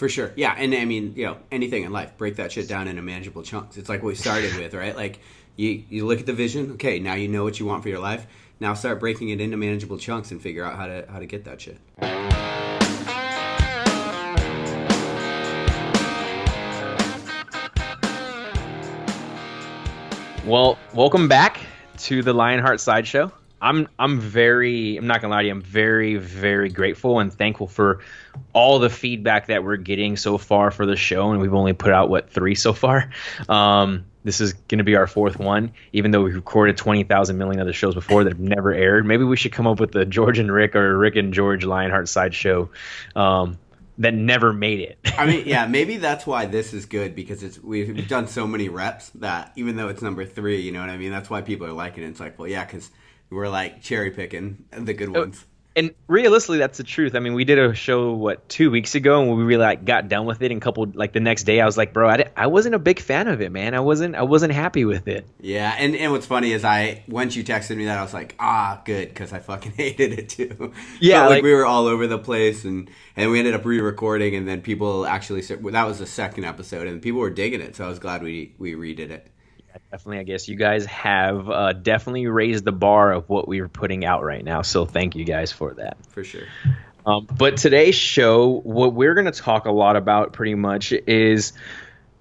For sure. Yeah. And I mean, anything in life, break that shit down into manageable chunks. It's like what we started with, right? Like you look at the vision. Okay, now you know what you want for your life. Now start breaking it into manageable chunks and figure out how to get that shit. Well, welcome back to the LionHeart Side Show. I'm not gonna lie to you, I'm very, very grateful and thankful for all the feedback that we're getting so far for the show, and we've only put out 3 so far. This is gonna be our 4th one, even though we recorded 20,000 million other shows before that have never aired. Maybe we should come up with the George and Rick or Rick and George LionHeart Side Show that never made it. I mean, yeah, maybe that's why this is good, because we've done so many reps that even though it's number 3, you know what I mean? That's why people are liking it. It's like, well, yeah, because we're like cherry picking the good ones. And realistically, that's the truth. I mean, we did a show 2 weeks ago, and we really got done with it. And the next day, I was like, bro, I wasn't a big fan of it, man. I wasn't happy with it. Yeah, and what's funny is once you texted me that, I was like, good, because I fucking hated it too. Yeah, like we were all over the place, and we ended up re-recording, and then people actually said, that was the 2nd episode, and people were digging it. So I was glad we redid it. Definitely, I guess you guys have definitely raised the bar of what we are putting out right now. So thank you guys for that. For sure. But today's show, what we're going to talk a lot about pretty much is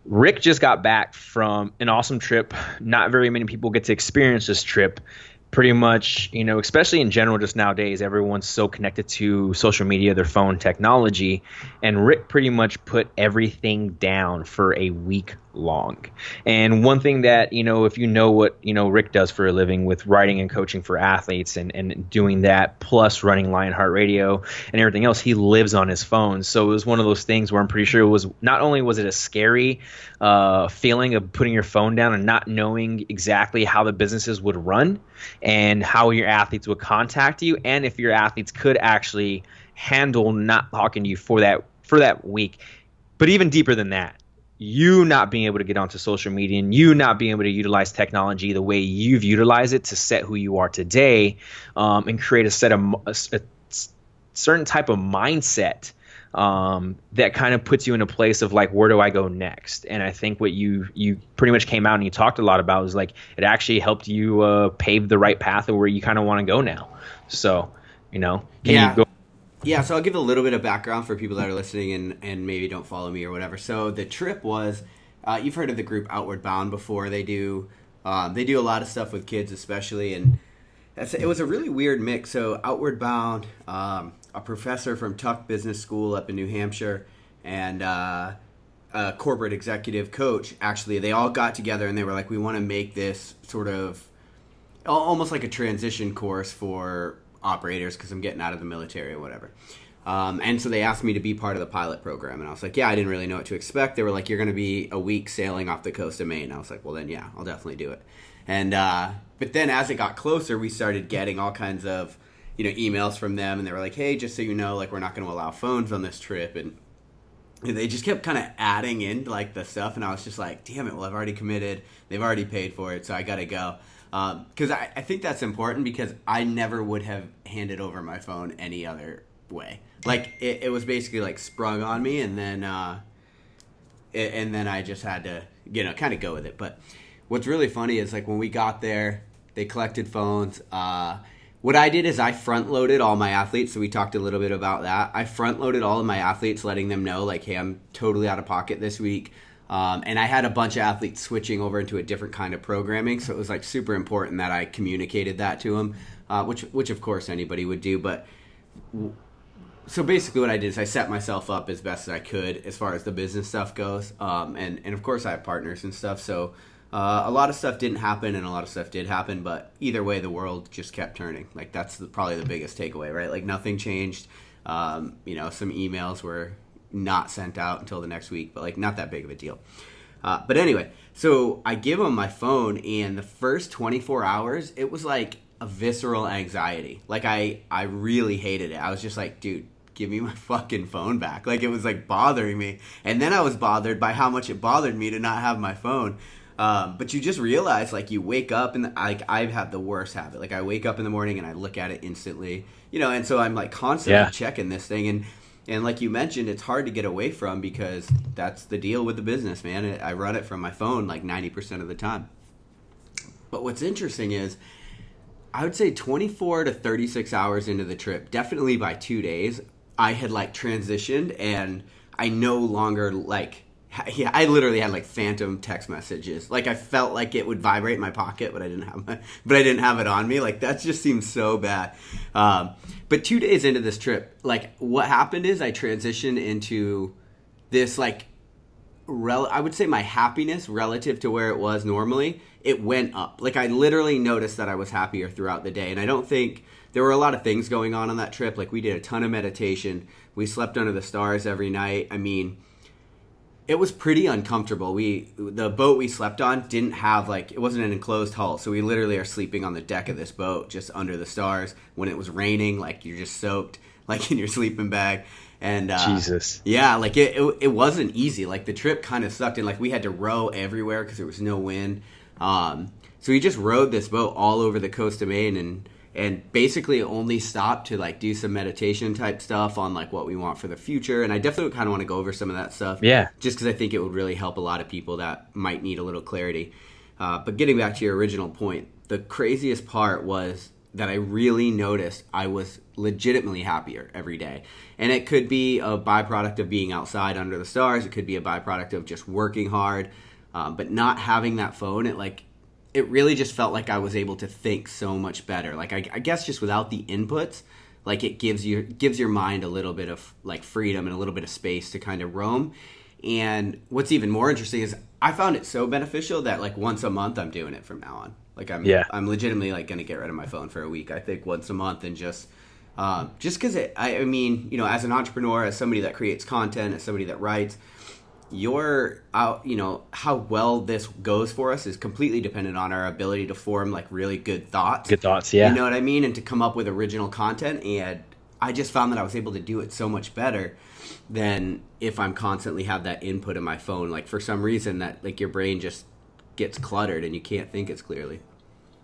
Rick just got back from an awesome trip. Not very many people get to experience this trip. Pretty much, especially in general, just nowadays, everyone's so connected to social media, their phone technology, and Rick pretty much put everything down for a week long. And one thing that, if you know what, Rick does for a living with writing and coaching for athletes and doing that, plus running LionHeart Radio and everything else, he lives on his phone. So it was one of those things where I'm pretty sure it was, not only was it a scary feeling of putting your phone down and not knowing exactly how the businesses would run and how your athletes would contact you, and if your athletes could actually handle not talking to you for that week. But even deeper than that, you not being able to get onto social media and you not being able to utilize technology the way you've utilized it to set who you are today, and create a certain type of mindset that kind of puts you in a place of where do I go next? And I think what you pretty much came out and you talked a lot about was it actually helped you pave the right path of where you kind of want to go now. So, you go? Yeah, so I'll give a little bit of background for people that are listening and maybe don't follow me or whatever. So the trip was, you've heard of the group Outward Bound before. They do a lot of stuff with kids especially, and it was a really weird mix. So Outward Bound, a professor from Tuck Business School up in New Hampshire, and a corporate executive coach, actually, they all got together and they were like, we want to make this sort of almost like a transition course for operators because I'm getting out of the military or whatever. And so they asked me to be part of the pilot program. And I was like, yeah, I didn't really know what to expect. They were like, you're going to be a week sailing off the coast of Maine. I was like, well, then, yeah, I'll definitely do it. And but then as it got closer, we started getting all kinds of emails from them. And they were like, hey, just so you know, we're not going to allow phones on this trip. And they just kept kind of adding in the stuff. And I was just like, damn it, well, I've already committed. They've already paid for it, so I got to go. Because I think that's important, because I never would have handed over my phone any other way. It was basically sprung on me, and then I just had to kind of go with it. But what's really funny is when we got there, they collected phones. What I did is I front loaded all my athletes. So we talked a little bit about that. I front loaded all of my athletes, letting them know hey, I'm totally out of pocket this week. And I had a bunch of athletes switching over into a different kind of programming, so it was super important that I communicated that to them, which of course anybody would do. But so basically what I did is I set myself up as best as I could as far as the business stuff goes, and of course I have partners and stuff, so a lot of stuff didn't happen and a lot of stuff did happen, but either way the world just kept turning. That's probably the biggest takeaway, right? Nothing changed. Some emails were not sent out until the next week, but not that big of a deal. But anyway, so I give them my phone, and the first 24 hours, it was a visceral anxiety. I really hated it. I was just like, dude, give me my fucking phone back. It was bothering me. And then I was bothered by how much it bothered me to not have my phone. But you just realize, you wake up and I've had the worst habit. I wake up in the morning and I look at it instantly, and so I'm constantly checking this thing. And like you mentioned, it's hard to get away from because that's the deal with the business, man. I run it from my phone like 90% of the time. But what's interesting is I would say 24 to 36 hours into the trip, definitely by 2 days, I had like transitioned and I no longer like, yeah, I literally had like phantom text messages. Like I felt like it would vibrate in my pocket, but I didn't have it on me. Like that just seems so bad. But 2 days into this trip, like what happened is I transitioned into this like, I would say my happiness relative to where it was normally, it went up. Like I literally noticed that I was happier throughout the day. And I don't think there were a lot of things going on that trip. Like we did a ton of meditation. We slept under the stars every night. I mean, it was pretty uncomfortable. The boat we slept on didn't have it wasn't an enclosed hull. So we literally are sleeping on the deck of this boat just under the stars. When it was raining, like you're just soaked like in your sleeping bag. And Jesus. Yeah, like it wasn't easy. Like the trip kind of sucked and like we had to row everywhere because there was no wind. So we just rowed this boat all over the coast of Maine and basically only stopped to like do some meditation type stuff on like what we want for the future. And I definitely kind of want to go over some of that stuff. Yeah. Just because I think it would really help a lot of people that might need a little clarity. But getting back to your original point, the craziest part was that I really noticed I was legitimately happier every day. And it could be a byproduct of being outside under the stars. It could be a byproduct of just working hard. But not having that phone, it really just felt like I was able to think so much better. Like I guess just without the inputs, like it gives your mind a little bit of like freedom and a little bit of space to kind of roam. And what's even more interesting is I found it so beneficial that like once a month I'm doing it from now on. Like I'm legitimately like going to get rid of my phone for a week. I think once a month and just because I mean, you know, as an entrepreneur, as somebody that creates content, as somebody that writes, how well this goes for us is completely dependent on our ability to form like really good thoughts. Good thoughts, yeah. You know what I mean? And to come up with original content. And I just found that I was able to do it so much better than if I'm constantly have that input in my phone. Like for some reason that like your brain just gets cluttered and you can't think as clearly.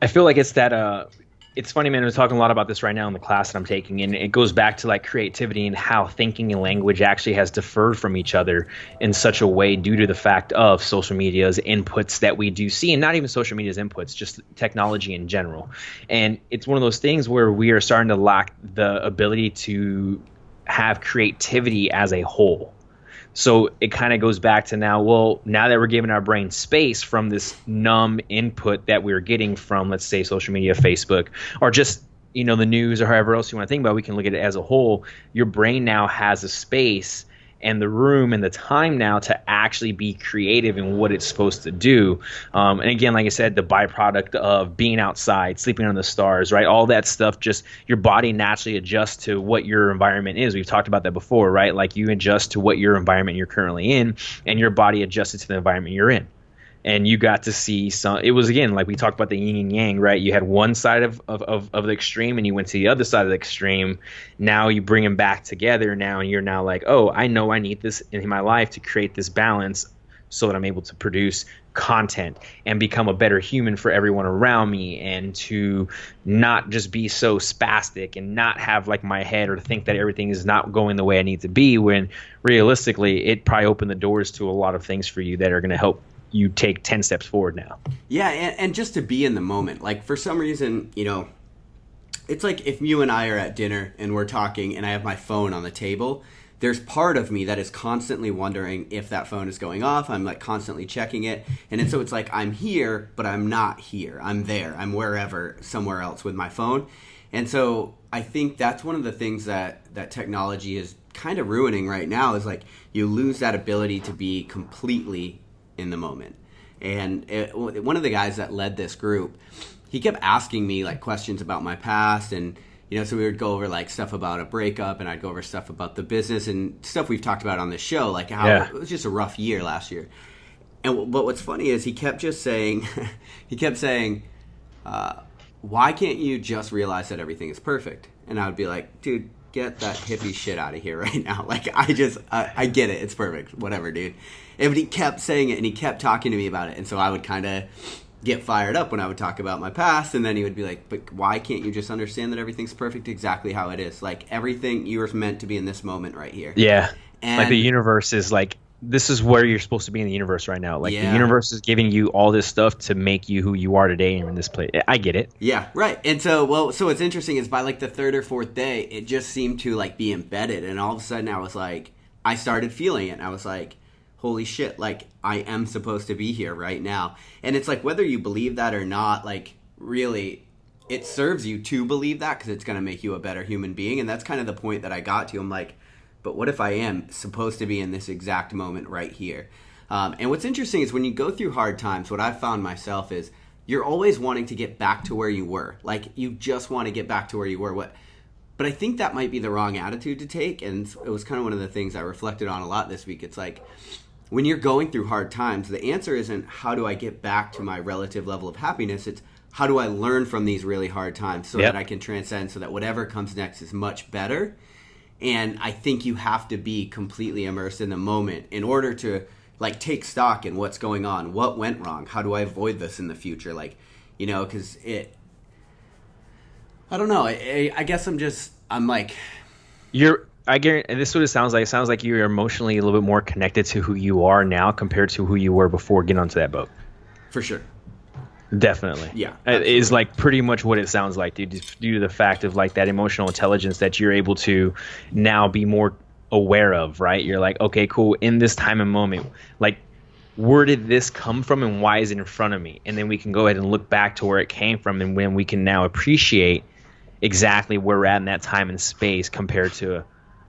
I feel like it's that it's funny, man. We're talking a lot about this right now in the class that I'm taking, and it goes back to like creativity and how thinking and language actually has differed from each other in such a way due to the fact of social media's inputs that we do see, and not even social media's inputs, just technology in general. And it's one of those things where we are starting to lack the ability to have creativity as a whole. So it kind of goes back to now that we're giving our brain space from this numb input that we're getting from, let's say, social media, Facebook, or just, you know, the news or however else you want to think about, we can look at it as a whole. Your brain now has a space and the room and the time now to actually be creative in what it's supposed to do. And again, like I said, the byproduct of being outside, sleeping under the stars, right? All that stuff, just your body naturally adjusts to what your environment is. We've talked about that before, right? Like you adjust to what your environment you're currently in, and your body adjusted to the environment you're in. And you got to see it was, again, like we talked about the yin and yang, right? You had one side of the extreme and you went to the other side of the extreme. Now you bring them back together now, and you're now like, oh, I know I need this in my life to create this balance so that I'm able to produce content and become a better human for everyone around me, and to not just be so spastic and not have like my head or think that everything is not going the way I need to be, when realistically it probably opened the doors to a lot of things for you that are going to help you take 10 steps forward now. Yeah, and just to be in the moment. Like for some reason, you know, it's like if you and I are at dinner and we're talking and I have my phone on the table, there's part of me that is constantly wondering if that phone is going off. I'm like constantly checking it. And so it's like I'm here, but I'm not here. I'm there. I'm wherever, somewhere else with my phone. And so I think that's one of the things that technology is kind of ruining right now, is like you lose that ability to be completely in the moment. And one of the guys that led this group, he kept asking me like questions about my past, and you know, so we would go over like stuff about a breakup, and I'd go over stuff about the business and stuff we've talked about on this show, like how it was just a rough year last year. But what's funny is he kept saying, why can't you just realize that everything is perfect? And I would be like, dude, get that hippie shit out of here right now. Like I get it. It's perfect. Whatever, dude. And he kept saying it, and he kept talking to me about it. And so I would kind of get fired up when I would talk about my past, and then he would be like, but why can't you just understand that everything's perfect exactly how it is? Like, everything, you were meant to be in this moment right here. Yeah. And like the universe is like, this is where you're supposed to be in the universe right now. Like the universe is giving you all this stuff to make you who you are today, and you're in this place. I get it. Yeah, right. And so, so what's interesting is by like the third or fourth day, it just seemed to like be embedded. And all of a sudden I was like, I started feeling it. And I was like, holy shit, like I am supposed to be here right now. And it's like, whether you believe that or not, like really it serves you to believe that, because it's going to make you a better human being. And that's kind of the point that I got to. I'm like, but what if I am supposed to be in this exact moment right here? And what's interesting is when you go through hard times, what I've found myself is you're always wanting to get back to where you were. Like, you just want to get back to where you were. But I think that might be the wrong attitude to take. And it was kind of one of the things I reflected on a lot this week. It's like, when you're going through hard times, the answer isn't how do I get back to my relative level of happiness. It's how do I learn from these really hard times so that I can transcend, so that whatever comes next is much better. And I think you have to be completely immersed in the moment in order to like take stock in what's going on, what went wrong, how do I avoid this in the future, like, you know, because I don't know, I guess I'm like, I guarantee this is what it sounds like. It sounds like you're emotionally a little bit more connected to who you are now compared to who you were before getting onto that boat. For sure. Definitely. Yeah. It is like pretty much what it sounds like, dude. Just due to the fact of like that emotional intelligence that you're able to now be more aware of, right? You're like, okay, cool. In this time and moment, like, where did this come from and why is it in front of me? And then we can go ahead and look back to where it came from, and when we can now appreciate exactly where we're at in that time and space compared to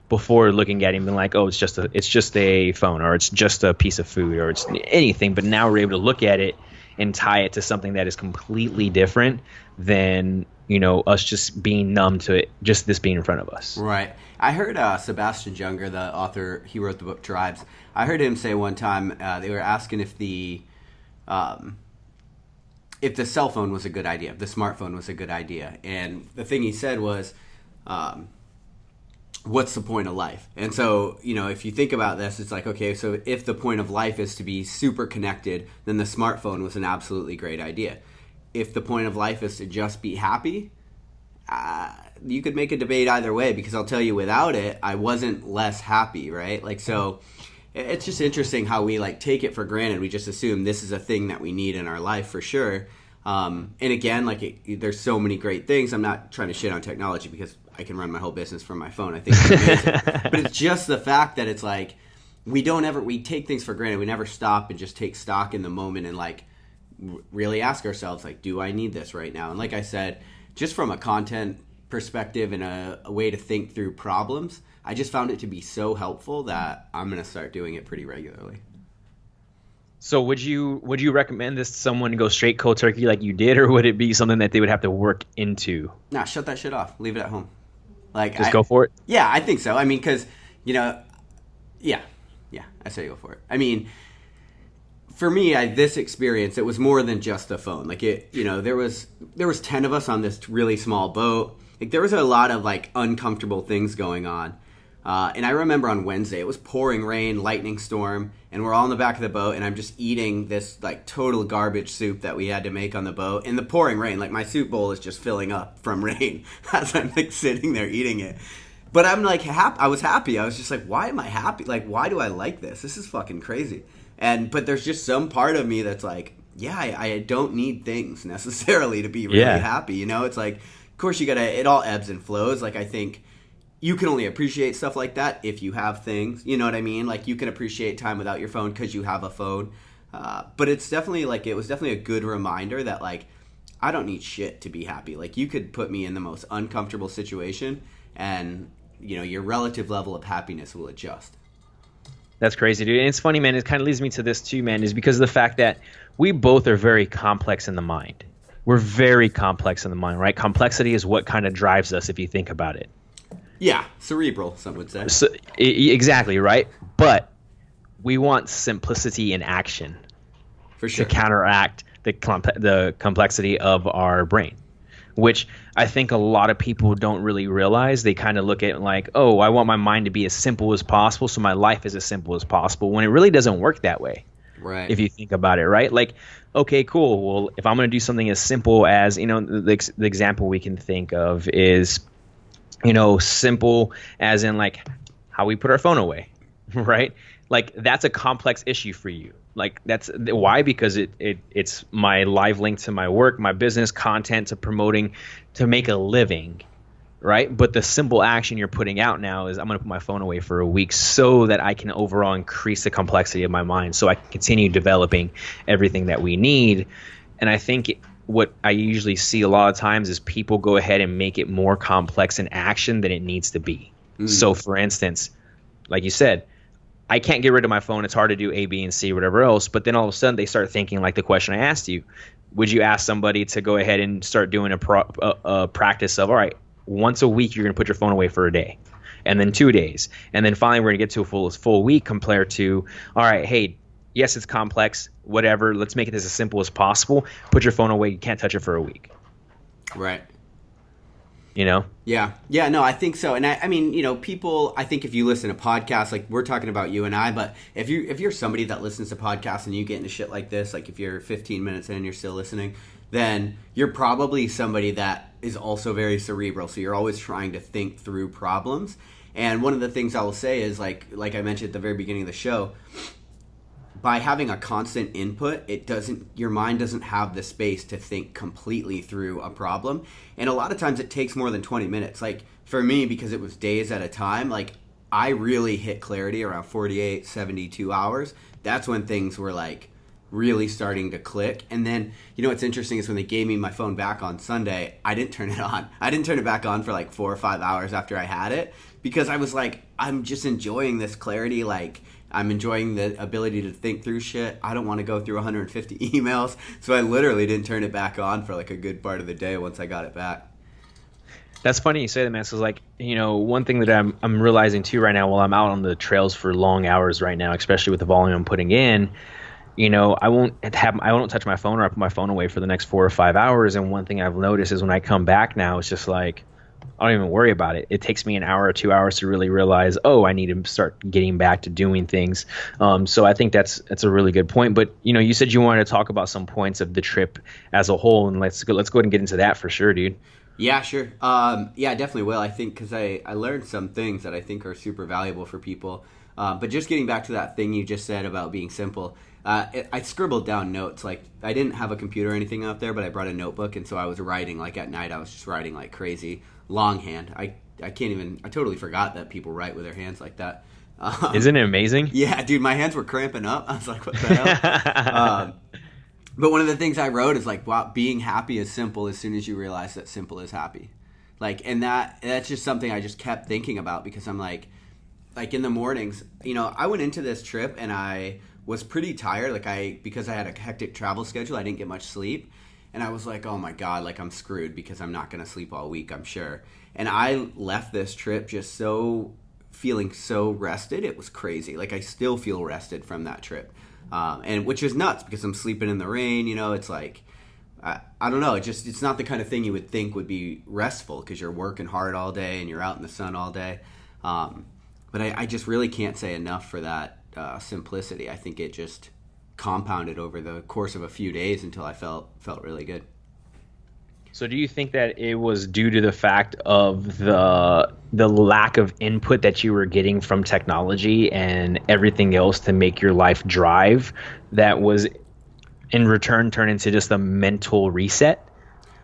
before looking at him and like, oh, it's just a phone, or it's just a piece of food, or it's anything. But now we're able to look at it and tie it to something that is completely different than, you know, us just being numb to it, just this being in front of us. Right. I heard Sebastian Junger, the author, he wrote the book Tribes. I heard him say one time, they were asking if the cell phone was a good idea, if the smartphone was a good idea. And the thing he said was, what's the point of life? And so, you know, if you think about this, it's like, okay, so if the point of life is to be super connected, then the smartphone was an absolutely great idea. If the point of life is to just be happy, you could make a debate either way, because I'll tell you, without it, I wasn't less happy, right? Like, so it's just interesting how we like take it for granted. We just assume this is a thing that we need in our life for sure. And again, like there's so many great things. I'm not trying to shit on technology because I can run my whole business from my phone. I think it's amazing. But it's just the fact that it's like we take things for granted. We never stop and just take stock in the moment and like really ask ourselves, like, do I need this right now? And like I said, just from a content perspective and a way to think through problems, I just found it to be so helpful that I'm going to start doing it pretty regularly. So would you recommend this to someone to go straight cold turkey like you did, or would it be something that they would have to work into? Nah, shut that shit off. Leave it at home. Like, just go for it? Yeah, I think so. I mean, because, you know, yeah, I say go for it. I mean, for me, this experience, it was more than just a phone. Like, it, you know, there was 10 of us on this really small boat. Like, there was a lot of, like, uncomfortable things going on. And I remember on Wednesday, it was pouring rain, lightning storm, and we're all in the back of the boat, and I'm just eating this, like, total garbage soup that we had to make on the boat. In the pouring rain, like, my soup bowl is just filling up from rain as I'm, like, sitting there eating it. But I'm, like, I was happy. I was just like, why am I happy? Like, why do I like this? This is fucking crazy. But there's just some part of me that's like, yeah, I don't need things necessarily to be really happy. You know, it's like, of course it all ebbs and flows. Like, I think you can only appreciate stuff like that if you have things. You know what I mean? Like, you can appreciate time without your phone because you have a phone. But it's definitely, like, it was definitely a good reminder that, like, I don't need shit to be happy. Like, you could put me in the most uncomfortable situation and, you know, your relative level of happiness will adjust. That's crazy, dude. And it's funny, man. It kind of leads me to this too, man, is because of the fact that we both are very complex in the mind. We're very complex in the mind, right? Complexity is what kind of drives us if you think about it. Yeah, cerebral, some would say. So, exactly, right? But we want simplicity in action for sure to counteract the complexity of our brain, which I think a lot of people don't really realize. They kind of look at it like, oh, I want my mind to be as simple as possible, so my life is as simple as possible, when it really doesn't work that way. Right. if you think about it, right? Like, okay, cool. Well, if I'm going to do something as simple as, the example we can think of is, simple as in like how we put our phone away, right? Like that's a complex issue for you. Like that's why, because it's my live link to my work, my business content, to promoting, to make a living, right? But the simple action you're putting out now is I'm going to put my phone away for a week so that I can overall increase the complexity of my mind, so I can continue developing everything that we need. And I think what I usually see a lot of times is people go ahead and make it more complex in action than it needs to be. So for instance, like you said, I can't get rid of my phone. It's hard to do A, B, and C, whatever else. But then all of a sudden they start thinking like the question I asked you. Would you ask somebody to go ahead and start doing a practice of, all right, once a week you're going to put your phone away for a day, and then 2 days, and then finally we're going to get to a full week, compared to, all right, hey, yes, it's complex, whatever, let's make it as simple as possible. Put your phone away. You can't touch it for a week. Right. Yeah. No, I think so. And I mean, people, I think if you listen to podcasts, like we're talking about you and I, but if you're somebody that listens to podcasts and you get into shit like this, like if you're 15 minutes in and you're still listening, then you're probably somebody that is also very cerebral. So you're always trying to think through problems. And one of the things I will say is like I mentioned at the very beginning of the show, by having a constant input, your mind doesn't have the space to think completely through a problem. And a lot of times it takes more than 20 minutes. Like for me, because it was days at a time, like I really hit clarity around 48, 72 hours. That's when things were like really starting to click. And then, what's interesting is when they gave me my phone back on Sunday, I didn't turn it on. I didn't turn it back on for like 4 or 5 hours after I had it, because I was like, I'm just enjoying this clarity. Like, I'm enjoying the ability to think through shit. I don't want to go through 150 emails. So I literally didn't turn it back on for like a good part of the day once I got it back. That's funny you say that, man. So like, one thing that I'm realizing too right now, while I'm out on the trails for long hours right now, especially with the volume I'm putting in, I won't touch my phone, or I put my phone away for the next 4 or 5 hours. And one thing I've noticed is when I come back now, it's just like, I don't even worry about it. It takes me an hour or 2 hours to really realize, oh, I need to start getting back to doing things. So I think that's a really good point. But you said you wanted to talk about some points of the trip as a whole, and let's go ahead and get into that for sure, dude. Yeah, sure. I definitely will. I think because I learned some things that I think are super valuable for people. But just getting back to that thing you just said about being simple, I scribbled down notes. Like I didn't have a computer or anything out there, but I brought a notebook, and so I was writing. Like at night, I was just writing like crazy. Longhand. I totally forgot that people write with their hands like that. Isn't it amazing? Yeah, dude, my hands were cramping up. I was like, what the hell? But one of the things I wrote is like, wow, being happy is simple as soon as you realize that simple is happy. Like, and that's just something I just kept thinking about, because I'm like in the mornings, I went into this trip and I was pretty tired. Because I had a hectic travel schedule, I didn't get much sleep. And I was like, oh my God, like I'm screwed because I'm not going to sleep all week, I'm sure. And I left this trip just feeling so rested. It was crazy. Like I still feel rested from that trip. And which is nuts because I'm sleeping in the rain, it's like, I don't know. It's not the kind of thing you would think would be restful because you're working hard all day and you're out in the sun all day. But I just really can't say enough for that simplicity. I think it just compounded over the course of a few days until I felt really good. So do you think that it was due to the fact of the lack of input that you were getting from technology and everything else to make your life drive that was in return turned into just a mental reset?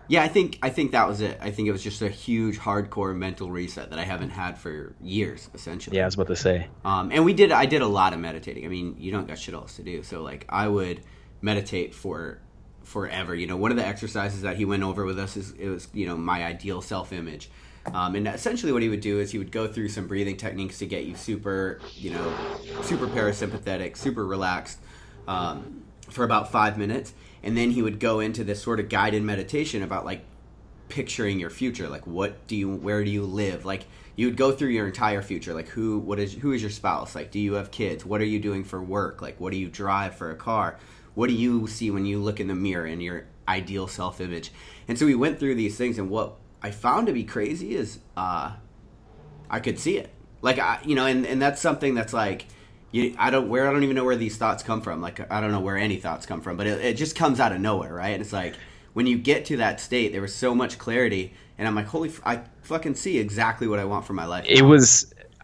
Yeah, I think that was it. I think it was just a huge hardcore mental reset that I haven't had for years, essentially. Yeah, I was about to say. And I did a lot of meditating. I mean, you don't got shit else to do. So like I would meditate for forever. One of the exercises that he went over with us was my ideal self-image. And essentially what he would do is he would go through some breathing techniques to get you super parasympathetic, super relaxed for about 5 minutes. And then he would go into this sort of guided meditation about like picturing your future. Like where do you live? Like you would go through your entire future. Like who is your spouse? Like do you have kids? What are you doing for work? Like what do you drive for a car? What do you see when you look in the mirror in your ideal self-image? And so we went through these things, and what I found to be crazy is I could see it. Like and that's something that's like, I don't even know where these thoughts come from. Like, I don't know where any thoughts come from, but it just comes out of nowhere, right? And it's like, when you get to that state, there was so much clarity, and I'm like, I fucking see exactly what I want for my life.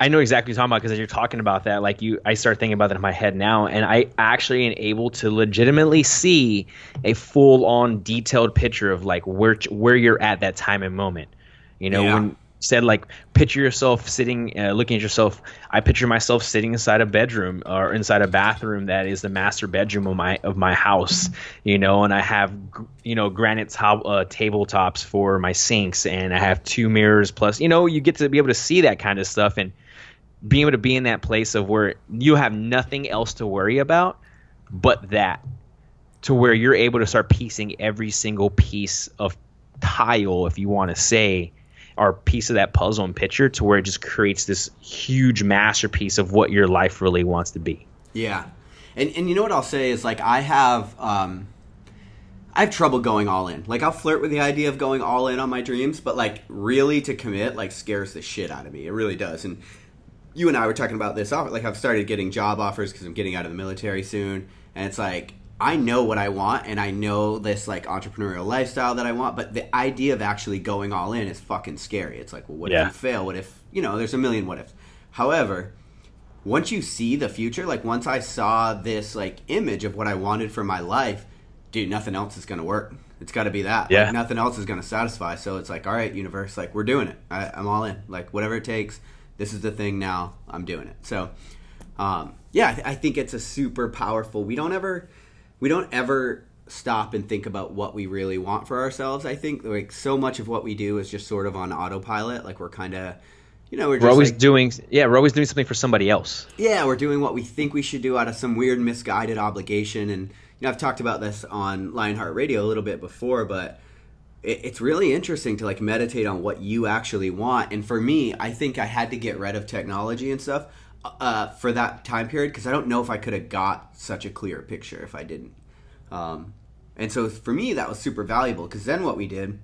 I know exactly what you're talking about, because as you're talking about that, like I start thinking about that in my head now, and I actually am able to legitimately see a full-on detailed picture of like where you're at that time and moment. You know, when you said like picture yourself sitting, looking at yourself, I picture myself sitting inside a bedroom or inside a bathroom that is the master bedroom of my house. You know, and I have granite tabletops for my sinks, and I have 2 mirrors plus. You know, you get to be able to see that kind of stuff and being able to be in that place of where you have nothing else to worry about but that, to where you're able to start piecing every single piece of tile, if you want to say, or piece of that puzzle and picture, to where it just creates this huge masterpiece of what your life really wants to be. Yeah. And you know what I'll say is, like, I have trouble going all in. Like, I'll flirt with the idea of going all in on my dreams, but like really to commit, like, scares the shit out of me. It really does. And you and I were talking about this. Like, I've started getting job offers because I'm getting out of the military soon. And it's like, I know what I want, and I know this, like, entrepreneurial lifestyle that I want, but the idea of actually going all in is fucking scary. It's like, well, what if you fail? What if, there's a million what ifs. However, once you see the future, like, once I saw this, like, image of what I wanted for my life, dude, nothing else is going to work. It's got to be that. Yeah. Like, nothing else is going to satisfy. So it's like, all right, universe, like, we're doing it. I'm all in. Like, whatever it takes. This is the thing now. I'm doing it. So, I think it's a super powerful. We don't ever stop and think about what we really want for ourselves. I think, like, so much of what we do is just sort of on autopilot. Like, we're kind of, we're always doing something for somebody else. Yeah, we're doing what we think we should do out of some weird misguided obligation. And I've talked about this on LionHeart Radio a little bit before, but it's really interesting to, like, meditate on what you actually want. And for me, I think I had to get rid of technology and stuff for that time period, because I don't know if I could have got such a clear picture if I didn't. And so for me, that was super valuable, because then what we did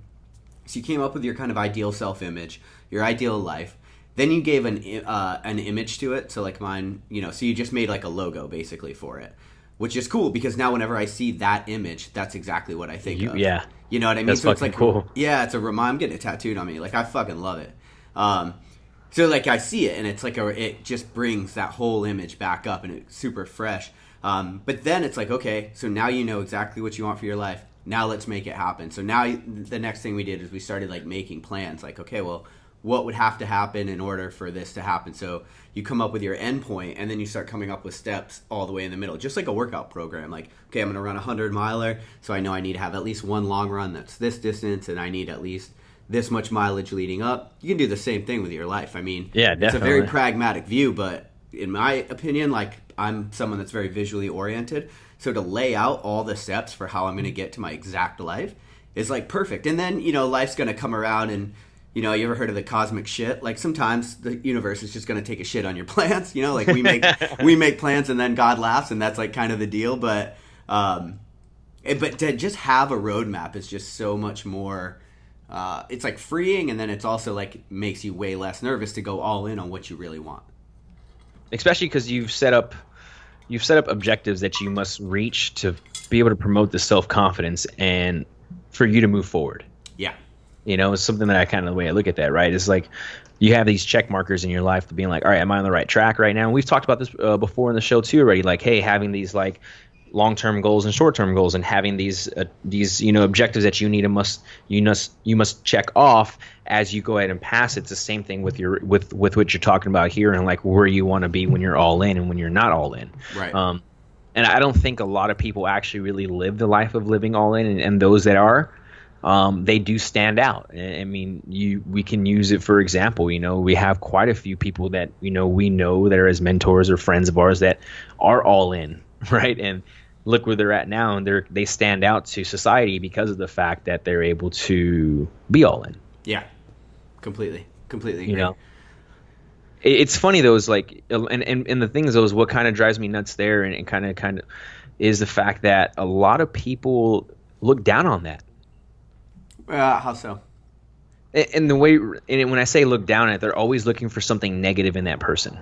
is you came up with your kind of ideal self-image, your ideal life. Then you gave an image to it. So, like, mine, so you just made, like, a logo basically for it, which is cool, because now whenever I see that image, that's exactly what I think of. Yeah. You know what I mean? That's so it's fucking like, cool. Yeah, it's a reminder. I'm getting it tattooed on me. Like, I fucking love it. So, like, I see it, and it's like it just brings that whole image back up, and it's super fresh. But then it's like, okay, so now you know exactly what you want for your life. Now let's make it happen. So now the next thing we did is we started, like, making plans. Like, okay, well, what would have to happen in order for this to happen? So you come up with your end point, and then you start coming up with steps all the way in the middle, just like a workout program. Like, okay, I'm going to run a 100-miler, so I know I need to have at least one long run that's this distance, and I need at least this much mileage leading up. You can do the same thing with your life. I mean, yeah, definitely. It's a very pragmatic view, but in my opinion, like, I'm someone that's very visually oriented, so to lay out all the steps for how I'm going to get to my exact life is, like, perfect. And then, life's going to come around, and you ever heard of the cosmic shit? Like, sometimes the universe is just going to take a shit on your plans. Like, we make plans, and then God laughs, and that's, like, kind of the deal. But to just have a roadmap is just so much more. It's, like, freeing, and then it's also, like, makes you way less nervous to go all in on what you really want. Especially because you've set up objectives that you must reach to be able to promote the self-confidence and for you to move forward. Yeah. It's something that I kind of, the way I look at that, right? It's like you have these check markers in your life to being like, all right, am I on the right track right now? And we've talked about this before in the show too already. Like, hey, having these, like, long-term goals and short-term goals, and having these objectives that you must check off as you go ahead and pass. It's the same thing with with what you're talking about here, and, like, where you want to be when you're all in and when you're not all in. Right. And I don't think a lot of people actually really live the life of living all in, and those that are, they do stand out. I mean, we can use it for example. We have quite a few people that we know that are as mentors or friends of ours that are all in, right? And look where they're at now, and they stand out to society because of the fact that they're able to be all in. Yeah, completely agree. It's funny though, is like, and the thing is though, is what kind of drives me nuts there, and kind of is the fact that a lot of people look down on that. How so? And the way, and when I say look down at it, they're always looking for something negative in that person.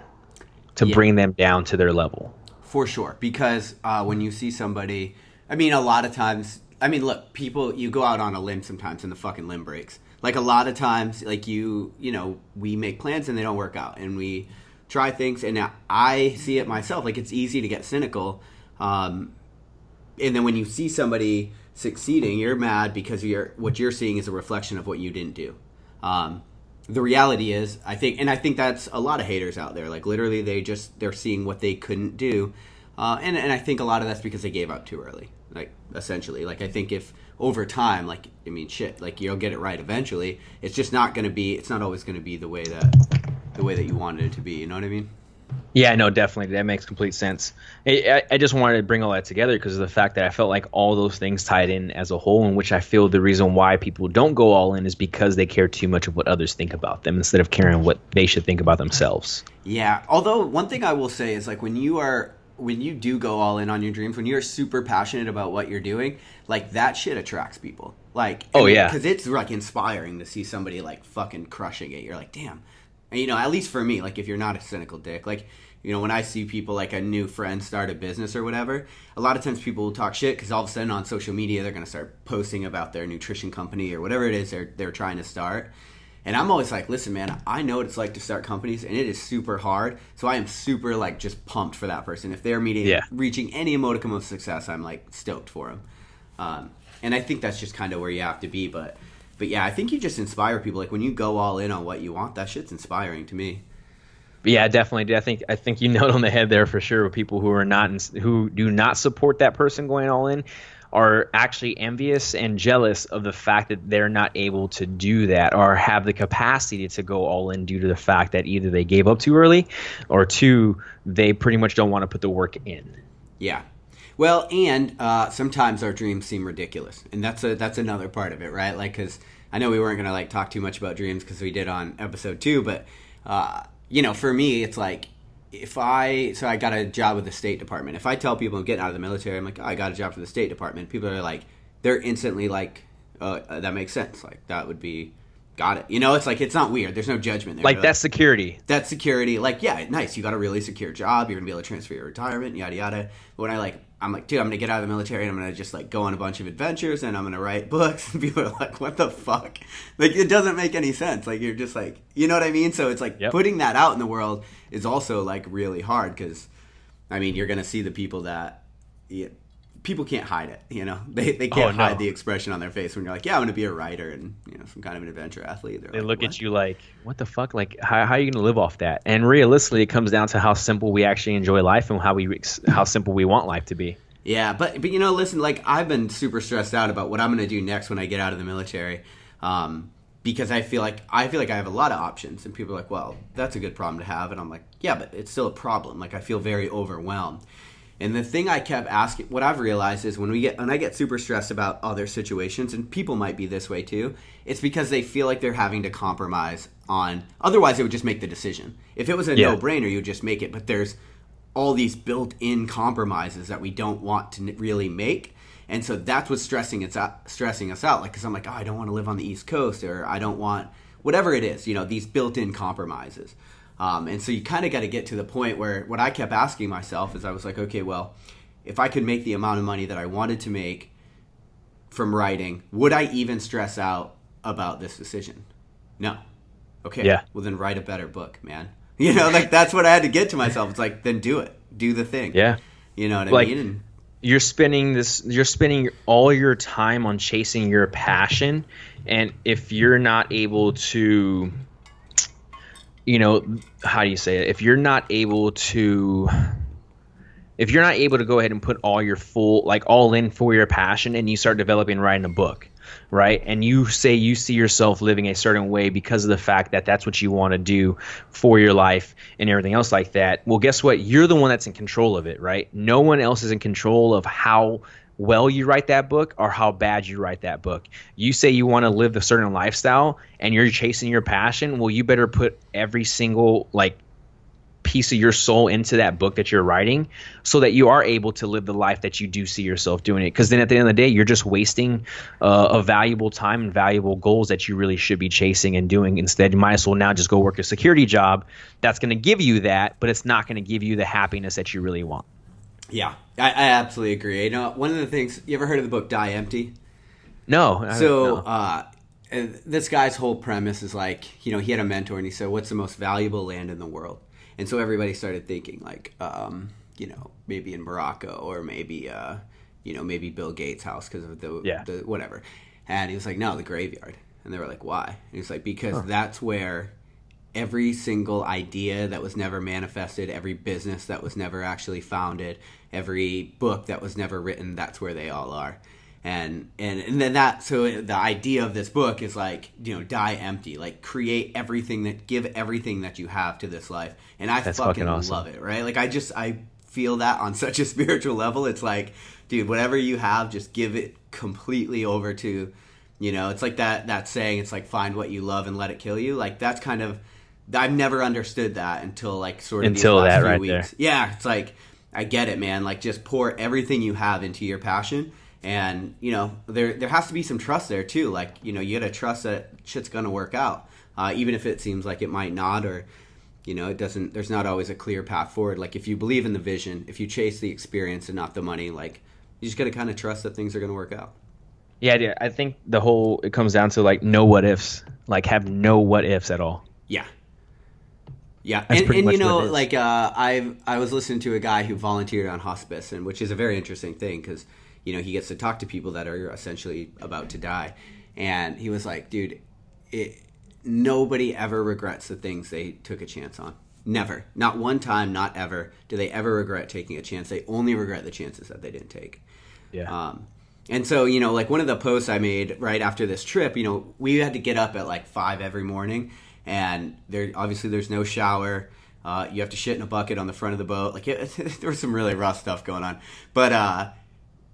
to bring them down to their level. For sure. Because when you see somebody, I mean, a lot of times, I mean, look, people, you go out on a limb sometimes and the fucking limb breaks. Like a lot of times, like you know, we make plans and they don't work out, and we try things, and I see it myself. Like, it's easy to get cynical, and then when you see somebody succeeding, you're mad because what you're seeing is a reflection of what you didn't do. The reality is, I think that's a lot of haters out there. Like, literally, they're seeing what they couldn't do, and I think a lot of that's because they gave up too early. Like, essentially, like, I think if over time, like, I mean, shit, like, you'll get it right eventually. It's just not going to be. It's not always going to be the way that you wanted it to be. You know what I mean? Yeah, no, definitely. That makes complete sense. I just wanted to bring all that together because of the fact that I felt like all those things tied in as a whole, in which I feel the reason why people don't go all in is because they care too much of what others think about them instead of caring what they should think about themselves. Yeah. Although one thing I will say is, like, when you do go all in on your dreams, when you're super passionate about what you're doing, like, that shit attracts people. Like, yeah. Because it's, like, inspiring to see somebody, like, fucking crushing it. You're like, damn. And, you know, at least for me, like, if you're not a cynical dick, like, you know, when I see people, like a new friend start a business or whatever, a lot of times people will talk shit because all of a sudden on social media they're going to start posting about their nutrition company or whatever it is they're trying to start. And I'm always like, listen, man, I know what it's like to start companies, and it is super hard. So I am super, like, just pumped for that person. If they're reaching any modicum of success, I'm, like, stoked for them. And I think that's just kind of where you have to be. But yeah, I think you just inspire people. Like, when you go all in on what you want, that shit's inspiring to me. Yeah, definitely. I think you nailed on the head there for sure. People who do not support that person going all in are actually envious and jealous of the fact that they're not able to do that or have the capacity to go all in due to the fact that either they gave up too early or two, they pretty much don't want to put the work in. Yeah. Well, and sometimes our dreams seem ridiculous, and that's another part of it, right? Like, because I know we weren't going to, like, talk too much about dreams because we did on episode 2, but you know, for me, it's like, I got a job with the State Department. If I tell people I'm getting out of the military, I'm like, oh, I got a job for the State Department. People are like, they're instantly like, that makes sense. Like, that would be, got it. You know, it's like, it's not weird. There's no judgment there. Like, that's security. That's security. Like, yeah, nice. You got a really secure job. You're going to be able to transfer your retirement, yada, yada. But when I'm like, dude, I'm going to get out of the military and I'm going to just, like, go on a bunch of adventures and I'm going to write books. And people are like, what the fuck? Like, it doesn't make any sense. Like, you're just like, you know what I mean? So it's like, putting that out in the world is also, like, really hard because, I mean, you're going to see the people that, people can't hide it, you know? They can't hide the expression on their face when you're like, yeah, I'm going to be a writer and, you know, some kind of an adventure athlete. They look at you like, what the fuck? Like, how are you going to live off that? And realistically, it comes down to how simple we actually enjoy life and how simple we want life to be. Yeah, but you know, listen, like, I've been super stressed out about what I'm going to do next when I get out of the military, because I feel like I have a lot of options, and people are like, well, that's a good problem to have, and I'm like, yeah, but it's still a problem. Like, I feel very overwhelmed. And the thing I kept asking, what I've realized is when I get super stressed about other situations, and people might be this way too, it's because they feel like they're having to compromise on, otherwise they would just make the decision. If it was a no-brainer, you would just make it, but there's all these built-in compromises that we don't want to really make. And so that's what's stressing us out. Like, because I'm like, oh, I don't want to live on the East Coast, or I don't want, whatever it is, you know, these built-in compromises. And so you kind of got to get to the point where what I kept asking myself is I was like, okay, well, if I could make the amount of money that I wanted to make from writing, would I even stress out about this decision? No. Okay. Yeah. Well, then write a better book, man. You know, like, that's what I had to get to myself. It's like, then do it. Do the thing. Yeah. You know what I mean? And you're spending all your time on chasing your passion. And if you're not able to, you know, how do you say it? If you're not able to go ahead and put all your all in for your passion, and you start developing writing a book, right? And you say you see yourself living a certain way because of the fact that that's what you want to do for your life and everything else like that. Well, guess what? You're the one that's in control of it, right? No one else is in control of how well you write that book or how bad you write that book. You say you want to live a certain lifestyle and you're chasing your passion. Well, you better put every single, like, piece of your soul into that book that you're writing so that you are able to live the life that you do see yourself doing it. Because then at the end of the day, you're just wasting a valuable time and valuable goals that you really should be chasing and doing. Instead, you might as well now just go work a security job that's going to give you that, but it's not going to give you the happiness that you really want. Yeah, I absolutely agree. You know, one of the things, you ever heard of the book Die Empty? No. So this guy's whole premise is like, you know, he had a mentor and he said, what's the most valuable land in the world? And so everybody started thinking like, you know, maybe in Morocco or maybe, you know, maybe Bill Gates' house because of the whatever. And he was like, no, the graveyard. And they were like, why? And he's like, because that's where every single idea that was never manifested, every business that was never actually founded, every book that was never written, that's where they all are. And then so the idea of this book is like, you know, die empty, like give everything that you have to this life. And that's fucking awesome. Love it, right? Like I feel that on such a spiritual level. It's like, dude, whatever you have, just give it completely over to, you know, it's like that saying, it's like find what you love and let it kill you. Like that's kind of, I've never understood that until like sort of these last few weeks. There. Yeah, it's like, I get it, man. Like just pour everything you have into your passion. And, you know, there has to be some trust there, too. Like, you know, you got to trust that shit's going to work out, even if it seems like it might not, or, you know, there's not always a clear path forward. Like, if you believe in the vision, if you chase the experience and not the money, like, you just got to kind of trust that things are going to work out. Yeah, dude, I think it comes down to, like, no what ifs. Like, have no what ifs at all. Yeah. Yeah, and you know, like, I was listening to a guy who volunteered on hospice, and which is a very interesting thing, because you know, he gets to talk to people that are essentially about to die. And he was like, dude, nobody ever regrets the things they took a chance on. Never. Not one time, not ever, do they ever regret taking a chance. They only regret the chances that they didn't take. Yeah. And so, you know, like one of the posts I made right after this trip, you know, we had to get up at like 5 every morning. And there's no shower. You have to shit in a bucket on the front of the boat. Like, there was some really rough stuff going on. But,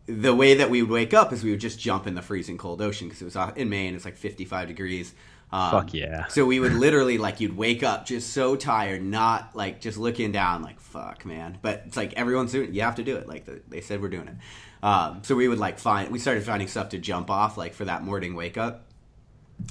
the way that we would wake up is we would just jump in the freezing cold ocean because it was in Maine. It's like 55 degrees. Fuck yeah. So we would literally, like, you'd wake up just so tired, not, like, just looking down, like, fuck, man. But it's like everyone's doing it. You have to do it. Like, they said we're doing it. So we would, like, we started finding stuff to jump off, like, for that morning wake up.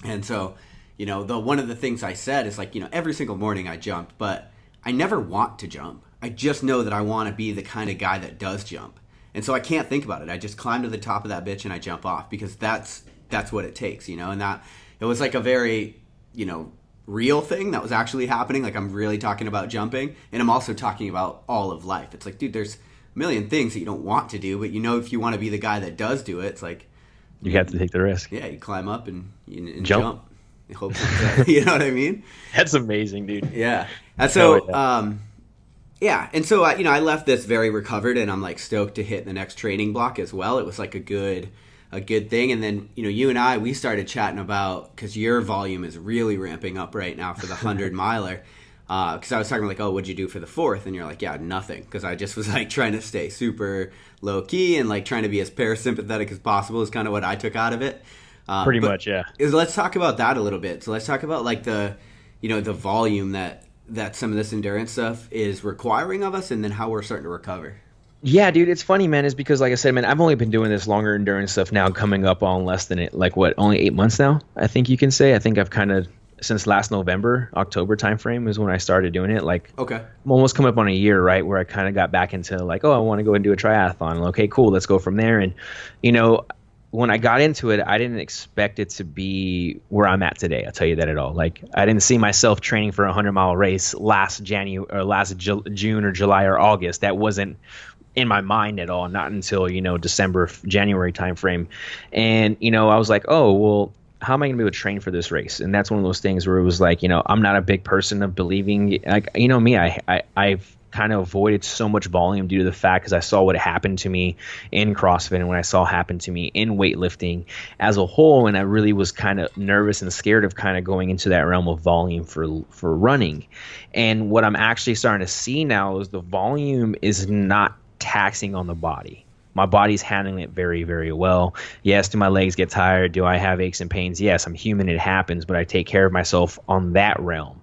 And so, you know, one of the things I said is, like, you know, every single morning I jumped, but I never want to jump. I just know that I want to be the kind of guy that does jump. And so I can't think about it. I just climb to the top of that bitch and I jump off because that's what it takes, you know. And that it was like a very, you know, real thing that was actually happening. Like I'm really talking about jumping, and I'm also talking about all of life. It's like, dude, there's a million things that you don't want to do, but you know, if you want to be the guy that does do it, it's like you have to take the risk. Yeah, you climb up and jump. You know what I mean? That's amazing, dude. Yeah. And so, yeah, and so you know, I left this very recovered, and I'm like stoked to hit the next training block as well. It was like a good thing, and then you know, you and we started chatting about because your volume is really ramping up right now for the 100-miler. Because I was talking like, oh, what'd you do for the 4th? And you're like, yeah, nothing, because I just was like trying to stay super low key and like trying to be as parasympathetic as possible is kind of what I took out of it. Pretty much, yeah. Let's talk about that a little bit. So let's talk about like the volume that some of this endurance stuff is requiring of us, and then how we're starting to recover. Yeah, dude, it's funny, man, is because like I said, man, I've only been doing this longer endurance stuff now coming up on less than only 8 months now, I think you can say. I think I've kind of, since last November, October timeframe is when I started doing it. Like, okay, I'm almost coming up on a year, right, where I kind of got back into like, oh, I want to go and do a triathlon. Okay, cool, let's go from there. And, you know, when I got into it, I didn't expect it to be where I'm at today. I'll tell you that at all. Like, I didn't see myself training for a 100-mile race last June or July or August. That wasn't in my mind at all. Not until, you know, December, January timeframe. And, you know, I was like, oh, well, how am I going to be able to train for this race? And that's one of those things where it was like, you know, I'm not a big person of believing, like, you know me, I've kind of avoided so much volume due to the fact because I saw what happened to me in CrossFit and what I saw happen to me in weightlifting as a whole, and I really was kind of nervous and scared of kind of going into that realm of volume for running. And what I'm actually starting to see now is the volume is not taxing on the body. My body's handling it very, very well. Yes, do my legs get tired? Do I have aches and pains? Yes, I'm human, it happens, but I take care of myself on that realm.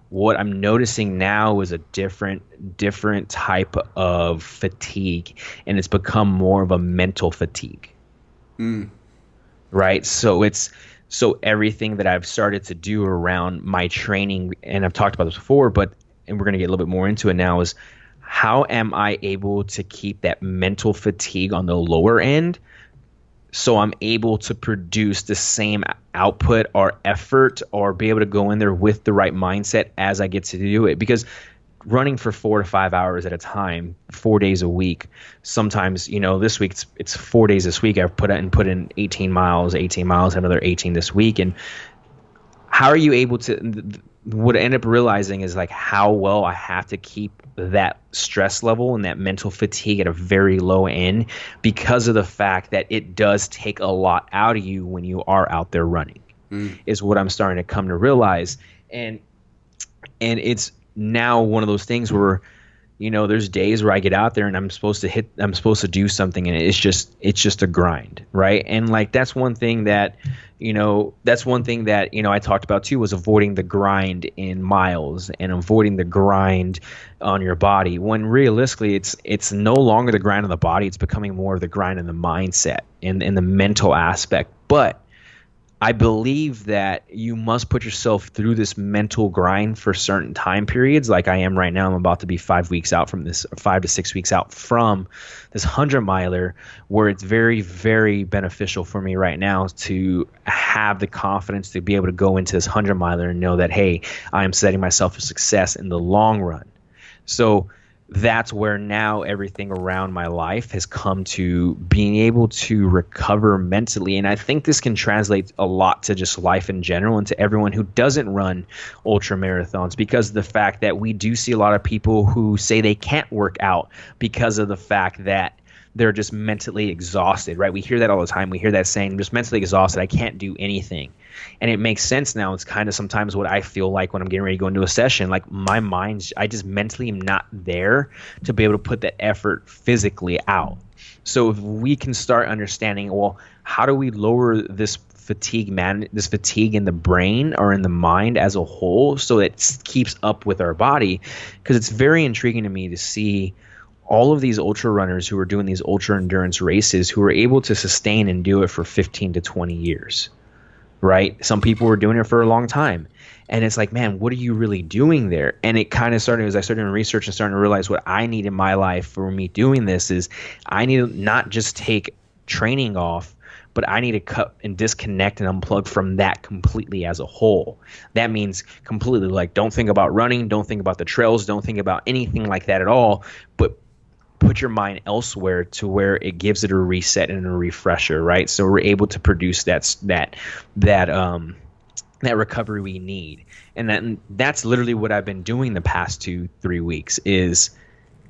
what I'm noticing now is a different type of fatigue, and it's become more of a mental fatigue. Right? So everything that I've started to do around my training, and I've talked about this before, and we're going to get a little bit more into it now, is how am I able to keep that mental fatigue on the lower end so I'm able to produce the same output or effort or be able to go in there with the right mindset as I get to do it? Because running for 4 to 5 hours at a time, 4 days a week, sometimes, this week it's 4 days this week. I've put in 18 miles, another 18 this week. And how are you able to, what I end up realizing is like how well I have to keep that stress level and that mental fatigue at a very low end, because of the fact that it does take a lot out of you when you are out there running, is what I'm starting to come to realize. And it's now one of those things where, there's days where I get out there and I'm supposed to do something, and it's just a grind, right? And like that's one thing that I talked about too, was avoiding the grind in miles and avoiding the grind on your body, when realistically it's no longer the grind on the body, it's becoming more of the grind in the mindset and the mental aspect. But I believe that you must put yourself through this mental grind for certain time periods. Like I am right now. I'm about to be 5 weeks out from this, 5 to 6 weeks out from this 100-miler, where it's very, very beneficial for me right now to have the confidence to be able to go into this 100-miler and know that, hey, I am setting myself for success in the long run. So that's where now everything around my life has come to being able to recover mentally. And I think this can translate a lot to just life in general and to everyone who doesn't run ultra marathons, because of the fact that we do see a lot of people who say they can't work out because of the fact that they're just mentally exhausted, right? We hear that all the time. We hear that saying, I'm just mentally exhausted, I can't do anything. And it makes sense now. It's kind of sometimes what I feel like when I'm getting ready to go into a session. Like my mind, I just mentally am not there to be able to put that effort physically out. So if we can start understanding, well, how do we lower this fatigue in the brain or in the mind as a whole, so it keeps up with our body? Because it's very intriguing to me to see all of these ultra runners who are doing these ultra endurance races who are able to sustain and do it for 15 to 20 years, right? Some people were doing it for a long time. And it's like, man, what are you really doing there? And it kind of started as I started doing research and starting to realize what I need in my life for me doing this is I need to not just take training off, but I need to cut and disconnect and unplug from that completely as a whole. That means completely like, don't think about running, don't think about the trails, don't think about anything like that at all, but put your mind elsewhere to where it gives it a reset and a refresher, right? So we're able to produce that recovery we need. And that's literally what I've been doing the past 2-3 weeks, is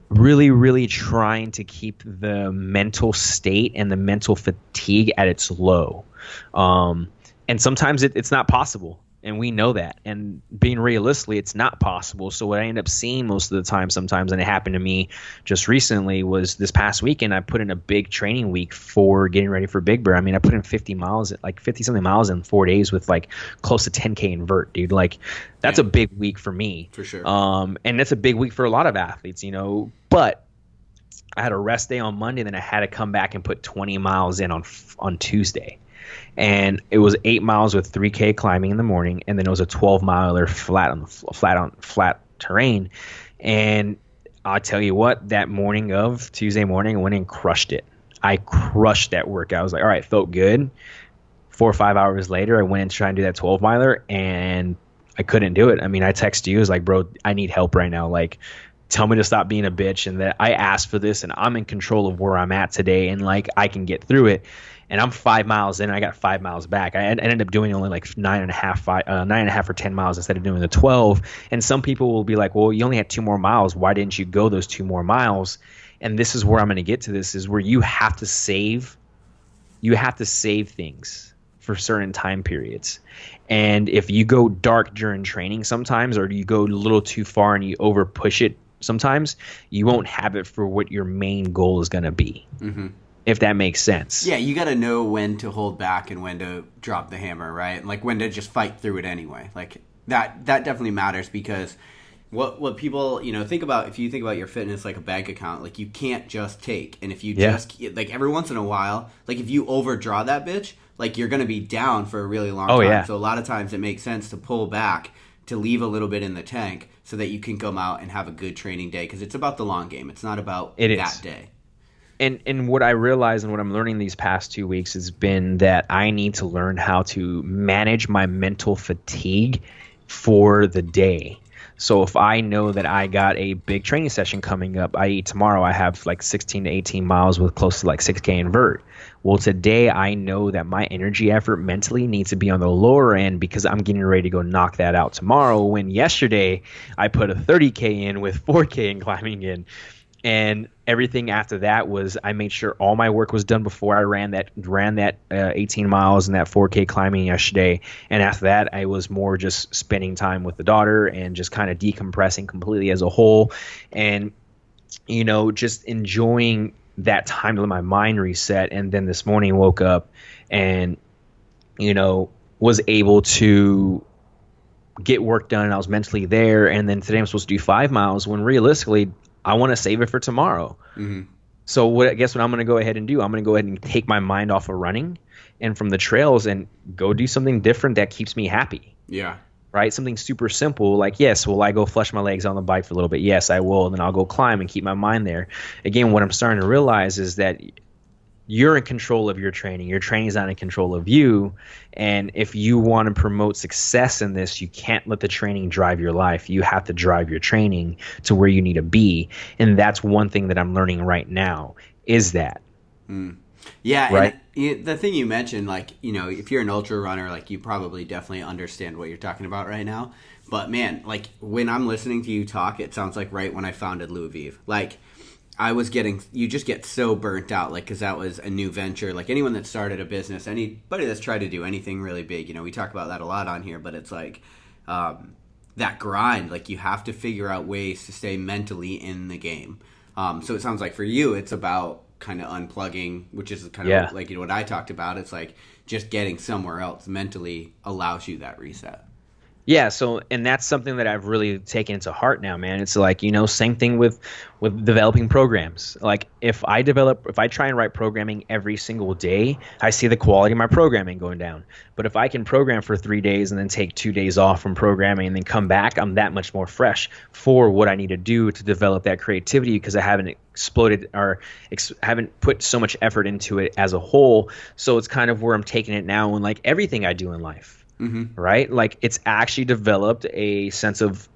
really, really trying to keep the mental state and the mental fatigue at its low. And sometimes it's not possible. And we know that. And being realistically, it's not possible. So what I end up seeing most of the time sometimes, and it happened to me just recently, was this past weekend, I put in a big training week for getting ready for Big Bear. I mean, I put in 50-something miles in 4 days with like close to 10K invert, dude. Like that's a big week for me. For sure. And that's a big week for a lot of athletes, but I had a rest day on Monday, then I had to come back and put 20 miles in on Tuesday. And it was 8 miles with 3K climbing in the morning, and then it was a 12-miler flat terrain. And I'll tell you what, that morning of Tuesday morning, I went and crushed it. I crushed that workout. I was like, all right, felt good. 4 or 5 hours later, I went and tried to do that 12-miler, and I couldn't do it. I mean, I texted you. I was like, bro, I need help right now. Like, tell me to stop being a bitch, and that I asked for this, and I'm in control of where I'm at today, and like I can get through it. And I'm 5 miles in, and I got 5 miles back. I ended up doing only like 9.5 or 10 miles instead of doing the 12. And some people will be like, well, you only had 2 more miles. Why didn't you go those 2 more miles? And this is where I'm going to get to. This is where you have to save things for certain time periods. And if you go dark during training sometimes, or you go a little too far and you over push it sometimes, you won't have it for what your main goal is going to be. Mm-hmm. If that makes sense. Yeah, you got to know when to hold back and when to drop the hammer, right? Like when to just fight through it anyway. Like That definitely matters, because what people, think about, if you think about your fitness like a bank account, like you can't just take. And if you just, like every once in a while, like if you overdraw that bitch, like you're going to be down for a really long time. Yeah. So a lot of times it makes sense to pull back, to leave a little bit in the tank so that you can come out and have a good training day, because it's about the long game. It's not about that day. And what I realize and what I'm learning these past 2 weeks has been that I need to learn how to manage my mental fatigue for the day. So if I know that I got a big training session coming up, i.e. tomorrow I have like 16 to 18 miles with close to like 6K invert. Well, today I know that my energy effort mentally needs to be on the lower end because I'm getting ready to go knock that out tomorrow, when yesterday I put a 30K in with 4K in climbing in. And everything after that was, I made sure all my work was done before I ran that 18 miles and that 4K climbing yesterday. And after that, I was more just spending time with the daughter and just kind of decompressing completely as a whole. And, just enjoying that time to let my mind reset. And then this morning woke up and, was able to get work done, and I was mentally there. And then today I'm supposed to do 5 miles, when realistically I want to save it for tomorrow. Mm-hmm. So what I'm going to go ahead and do, I'm going to go ahead and take my mind off of running and from the trails and go do something different that keeps me happy. Yeah. Right? Something super simple, like, yes, will I go flush my legs on the bike for a little bit? Yes, I will. And then I'll go climb and keep my mind there. Again, what I'm starting to realize is that you're in control of your training. Your training is not in control of you. And if you want to promote success in this, you can't let the training drive your life. You have to drive your training to where you need to be. And that's one thing that I'm learning right now, is that. Yeah. Right. And the thing you mentioned, like, if you're an ultra runner, like you probably definitely understand what you're talking about right now. But man, like when I'm listening to you talk, it sounds like right when I founded Louis Vive. Like, you just get so burnt out, like, because that was a new venture. Like anyone that started a business, anybody that's tried to do anything really big, we talk about that a lot on here, but it's like that grind, like you have to figure out ways to stay mentally in the game. So it sounds like for you, it's about kind of unplugging, which is kind of like what I talked about. It's like just getting somewhere else mentally allows you that reset. Yeah, so, and that's something that I've really taken to heart now, man. It's like, same thing with developing programs. Like if I try and write programming every single day, I see the quality of my programming going down. But if I can program for 3 days and then take 2 days off from programming and then come back, I'm that much more fresh for what I need to do to develop that creativity, because I haven't exploded or haven't put so much effort into it as a whole. So it's kind of where I'm taking it now in like everything I do in life. Mm-hmm. Right? Like it's actually developed a sense of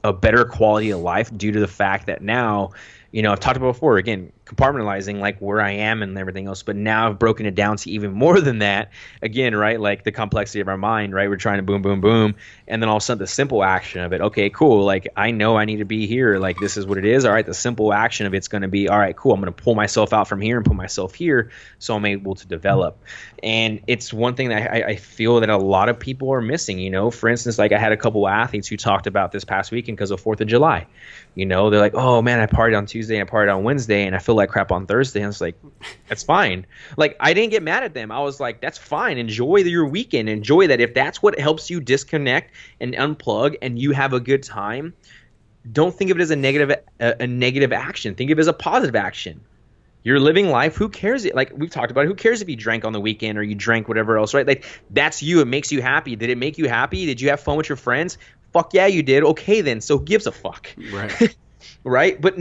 a better quality of life due to the fact that now, I've talked about before, again, compartmentalizing like where I am and everything else, but now I've broken it down to even more than that. Again, right? Like the complexity of our mind, right? We're trying to boom, boom, boom. And then all of a sudden the simple action of it. Okay, cool. Like I know I need to be here. Like this is what it is. All right. The simple action of it's going to be, all right, cool. I'm going to pull myself out from here and put myself here. So I'm able to develop. And it's one thing that I feel that a lot of people are missing, for instance, like I had a couple of athletes who talked about this past weekend because of 4th of July. They're like, oh man, I partied on Tuesday, I partied on Wednesday, and I feel like crap on Thursday. And I was like, that's fine. Like, I didn't get mad at them. I was like, that's fine. Enjoy your weekend. Enjoy that. If that's what helps you disconnect and unplug and you have a good time, don't think of it as a negative action. Think of it as a positive action. You're living life. Who cares? Like we've talked about, who cares if you drank on the weekend or you drank whatever else, right? Like that's you. It makes you happy. Did it make you happy? Did you have fun with your friends? Fuck yeah, you did. Okay, then. So who gives a fuck? Right. Right. But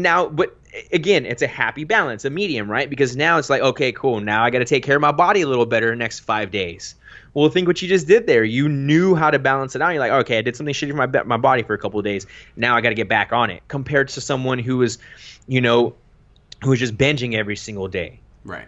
again, it's a happy balance, a medium, right? Because now it's like, okay, cool. Now I got to take care of my body a little better the next 5 days. Well, think what you just did there. You knew how to balance it out. You're like, okay, I did something shitty for my body for a couple of days. Now I got to get back on it. Compared to someone who is, who is just binging every single day. Right.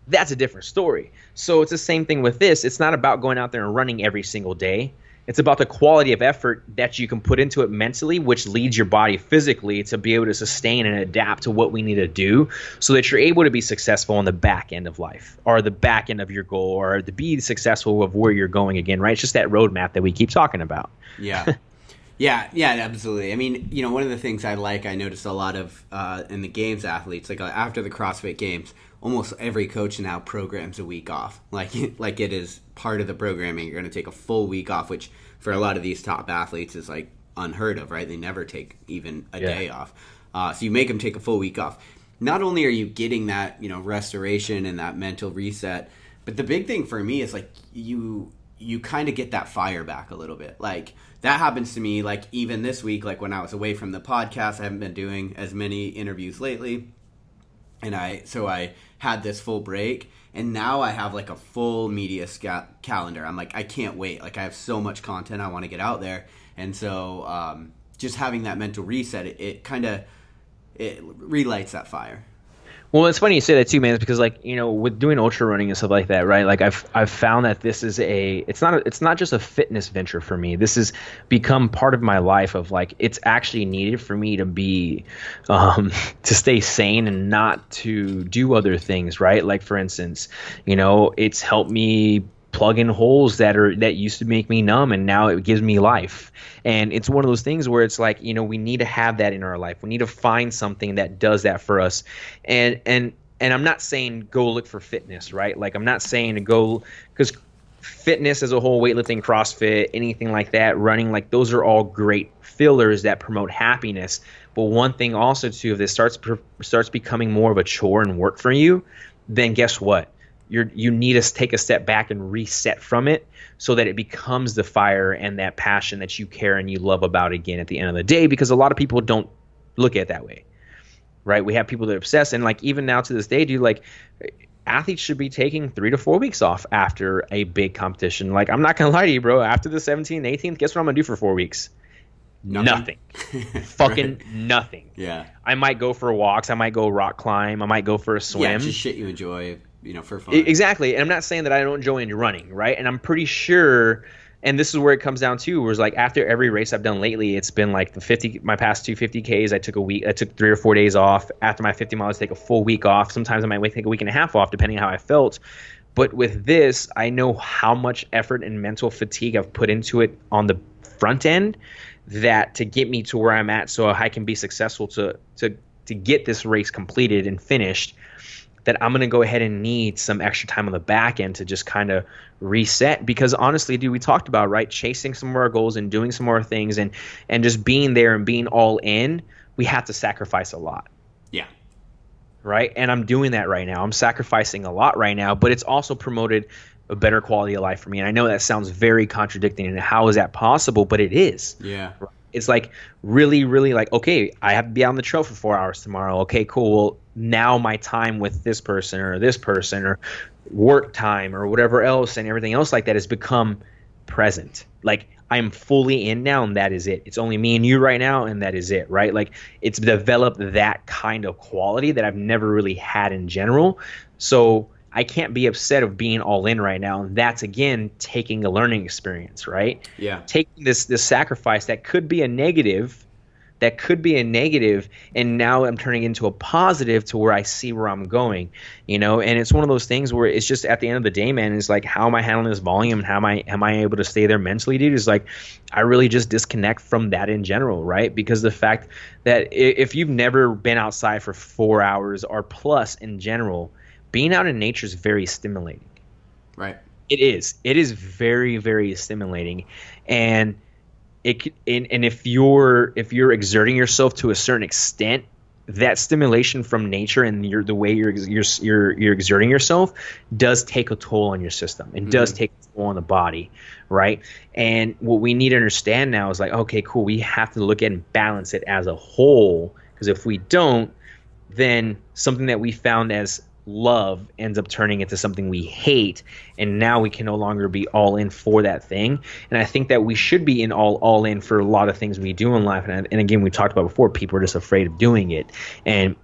That's a different story. So it's the same thing with this. It's not about going out there and running every single day. It's about the quality of effort that you can put into it mentally, which leads your body physically to be able to sustain and adapt to what we need to do so that you're able to be successful on the back end of life or the back end of your goal or to be successful of where you're going again, right? It's just that roadmap that we keep talking about. Yeah. Yeah, absolutely. I mean, one of the things I noticed a lot of in the games athletes, like after the CrossFit Games, almost every coach now programs a week off. Like it is part of the programming. You're going to take a full week off, which for a lot of these top athletes is like unheard of, right? They never take even a day off. So you make them take a full week off. Not only are you getting that, restoration and that mental reset, but the big thing for me is like you kind of get that fire back a little bit. Like that happens to me, like even this week, like when I was away from the podcast, I haven't been doing as many interviews lately. And so I had this full break, and now I have like a full media calendar. I'm like, I can't wait. Like I have so much content I want to get out there. And so just having that mental reset, it relights that fire. Well, it's funny you say that too, man. It's because like, with doing ultra running and stuff like that, right? Like I've found that this is it's not just a fitness venture for me. This has become part of my life of like, it's actually needed for me to be, to stay sane and not to do other things, right? Like for instance, it's helped me plug in holes that used to make me numb, and now it gives me life. And it's one of those things where it's like, we need to have that in our life. We need to find something that does that for us. And I'm not saying go look for fitness, right? Like I'm not saying to go, because fitness as a whole, weightlifting, CrossFit, anything like that, running, like those are all great fillers that promote happiness. But one thing also too, if this starts becoming more of a chore and work for you, then guess what? You need to take a step back and reset from it so that it becomes the fire and that passion that you care and you love about again at the end of the day, because a lot of people don't look at it that way, right? We have people that are obsessed, and like even now to this day, dude, like athletes should be taking 3 to 4 weeks off after a big competition. Like I'm not going to lie to you, bro. After the 17th, 18th, guess what I'm going to do for 4 weeks? Nothing. Fucking right. Nothing. Yeah. I might go for walks. I might go rock climb. I might go for a swim. Yeah, just shit you enjoy. For fun. Exactly. And I'm not saying that I don't enjoy running, right? And I'm pretty sure, and this is where it comes down to, where it's like after every race I've done lately, it's been like my past 250Ks, I took 3 or 4 days off. After my 50 miles, I take a full week off. Sometimes I might take a week and a half off, depending on how I felt. But with this, I know how much effort and mental fatigue I've put into it on the front end, that to get me to where I'm at so I can be successful to get this race completed and finished, that I'm going to go ahead and need some extra time on the back end to just kind of reset. Because honestly, dude, we talked about, right, chasing some more goals and doing some more things and just being there and being all in, we have to sacrifice a lot. Yeah. Right? And I'm doing that right now. I'm sacrificing a lot right now, but it's also promoted a better quality of life for me. And I know that sounds very contradicting, and how is that possible? But it is. Yeah. It's like really, really like, okay, I have to be on the trail for 4 hours tomorrow. Okay, cool. Well, now my time with this person or work time or whatever else and everything else like that has become present. Like I'm fully in now, and that is it. It's only me and you right now, and that is it, right? Like it's developed that kind of quality that I've never really had in general. So I can't be upset of being all in right now. And that's, again, taking a learning experience, right? Yeah. Taking this sacrifice that could be a negative, and now I'm turning into a positive to where I see where I'm going, And it's one of those things where it's just at the end of the day, man, it's like, how am I handling this volume, and how am I able to stay there mentally, dude? Is like, I really just disconnect from that in general, right? Because the fact that if you've never been outside for 4 hours or plus in general, being out in nature is very stimulating. Right. It is. It is very, very stimulating. And if you're exerting yourself to a certain extent, that stimulation from nature and the way you're exerting yourself does take a toll on your system. It does take a toll on the body, right? And what we need to understand now is like, okay, cool, we have to look at and balance it as a whole, because if we don't, then something that we found as love ends up turning into something we hate, and now we can no longer be all in for that thing. And I think that we should be all in for a lot of things we do in life. And again, we talked about before, people are just afraid of doing it, and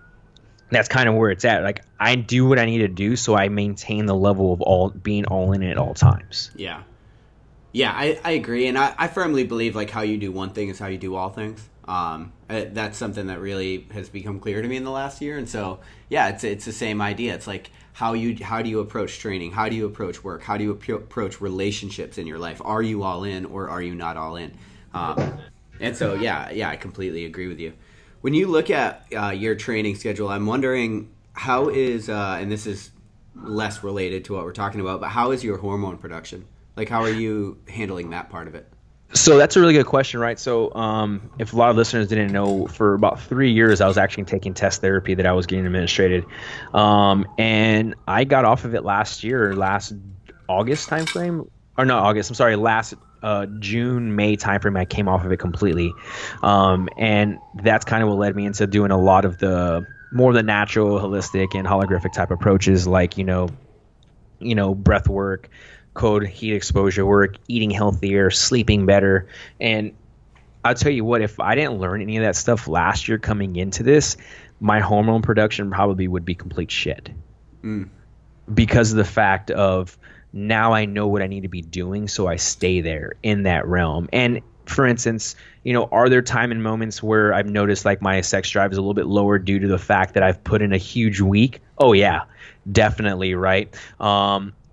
that's kind of where it's at. Like I do what I need to do so I maintain the level of being all in at all times. Yeah, I agree, and I firmly believe like how you do one thing is how you do all things. That's something that really has become clear to me in the last year. And so, yeah, it's the same idea. It's like, how do you approach training? How do you approach work? How do you approach relationships in your life? Are you all in, or are you not all in? And so, yeah, I completely agree with you. When you look at your training schedule, I'm wondering how is, and this is less related to what we're talking about, but how is your hormone production? Like, how are you handling that part of it? So that's a really good question, right? So if a lot of listeners didn't know, for about 3 years, I was actually taking test therapy that I was getting administrated. And I got off of it last August timeframe. Or not August, I'm sorry, last June, May timeframe, I came off of it completely. And that's kind of what led me into doing a lot of the more of the natural, holistic, and holographic type approaches, like, breath work, cold heat exposure work, eating healthier, sleeping better. And I'll tell you what, if I didn't learn any of that stuff last year coming into this, my hormone production probably would be complete shit. Because of the fact of now I know what I need to be doing, so I stay there in that realm. And for instance, are there time and moments where I've noticed like my sex drive is a little bit lower due to the fact that I've put in a huge week? Oh yeah, definitely, right?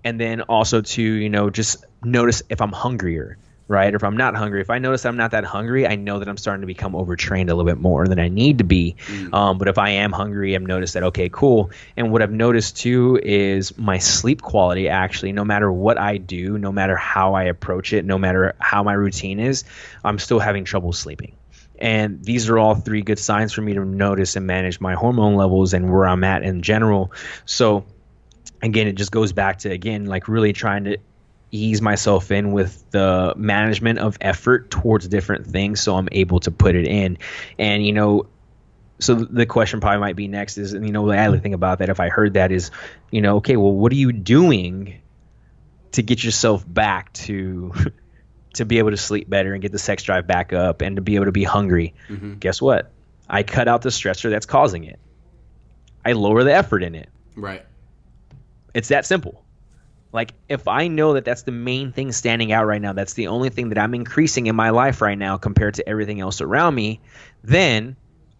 And then also to, just notice if I'm hungrier, right? Or if I'm not hungry. If I notice I'm not that hungry, I know that I'm starting to become overtrained a little bit more than I need to be. But if I am hungry, I've noticed that, okay, cool. And what I've noticed too is my sleep quality, actually, no matter what I do, no matter how I approach it, no matter how my routine is, I'm still having trouble sleeping. And these are all 3 good signs for me to notice and manage my hormone levels and where I'm at in general. So again, it just goes back to, again, like really trying to ease myself in with the management of effort towards different things so I'm able to put it in. And, so the question probably might be next is, the other thing about that, if I heard that is, okay, well, what are you doing to get yourself back to be able to sleep better and get the sex drive back up and to be able to be hungry? Guess what? I cut out the stressor that's causing it. I lower the effort in it. Right. It's that simple. Like, if I know that that's the main thing standing out right now, that's the only thing that I'm increasing in my life right now compared to everything else around me, then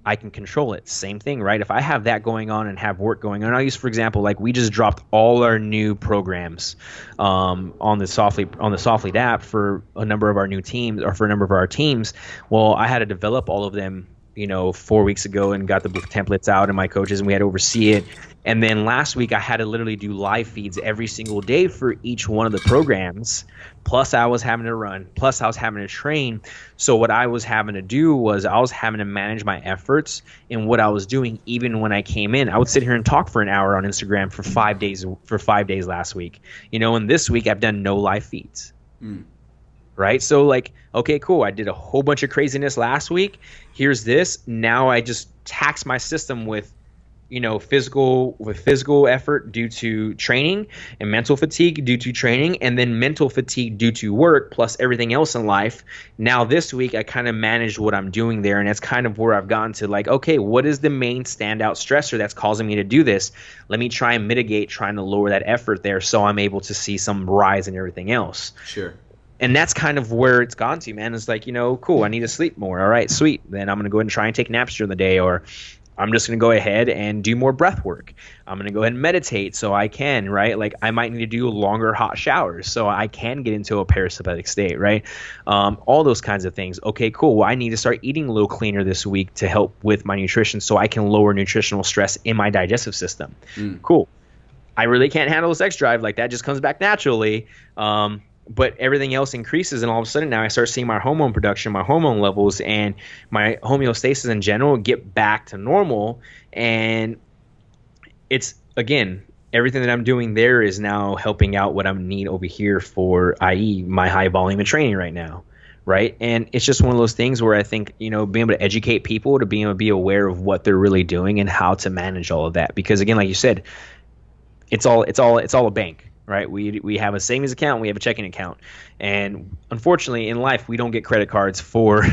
I can control it. Same thing, right? If I have that going on and have work going on, I'll use, for example, like we just dropped all our new programs on the Softly app for a number of our new teams, or for a number of our teams. Well, I had to develop all of them, 4 weeks ago, and got the templates out and my coaches, and we had to oversee it. And then last week I had to literally do live feeds every single day for each one of the programs. Plus I was having to run. Plus I was having to train. So what I was having to do was I was having to manage my efforts in what I was doing. Even when I came in, I would sit here and talk for an hour on Instagram for 5 days last week. And this week I've done no live feeds. Right? So like, okay, cool. I did a whole bunch of craziness last week. Here's this. Now I just tax my system with physical effort due to training, and mental fatigue due to training, and then mental fatigue due to work, plus everything else in life. Now this week I kind of managed what I'm doing there, and that's kind of where I've gotten to, like, okay, what is the main standout stressor that's causing me to do this? Let me try and mitigate, trying to lower that effort there so I'm able to see some rise in everything else. Sure. And that's kind of where it's gone to, man. It's like, cool, I need to sleep more. All right, sweet. Then I'm going to go ahead and try and take naps during the day, or I'm just going to go ahead and do more breath work. I'm going to go ahead and meditate so I can, right? Like I might need to do longer hot showers so I can get into a parasympathetic state, right? All those kinds of things. Okay, cool. Well, I need to start eating a little cleaner this week to help with my nutrition so I can lower nutritional stress in my digestive system. Cool. I really can't handle the sex drive. Like that just comes back naturally. But everything else increases, and all of a sudden now I start seeing my hormone production, my hormone levels, and my homeostasis in general get back to normal. And it's, again, everything that I'm doing there is now helping out what I need over here for, i.e., my high volume of training right now, right? And it's just one of those things where I think, being able to educate people, to be able to be aware of what they're really doing and how to manage all of that. Because, again, like you said, it's all a bank. Right, we have a savings account, we have a checking account, and unfortunately in life we don't get credit cards for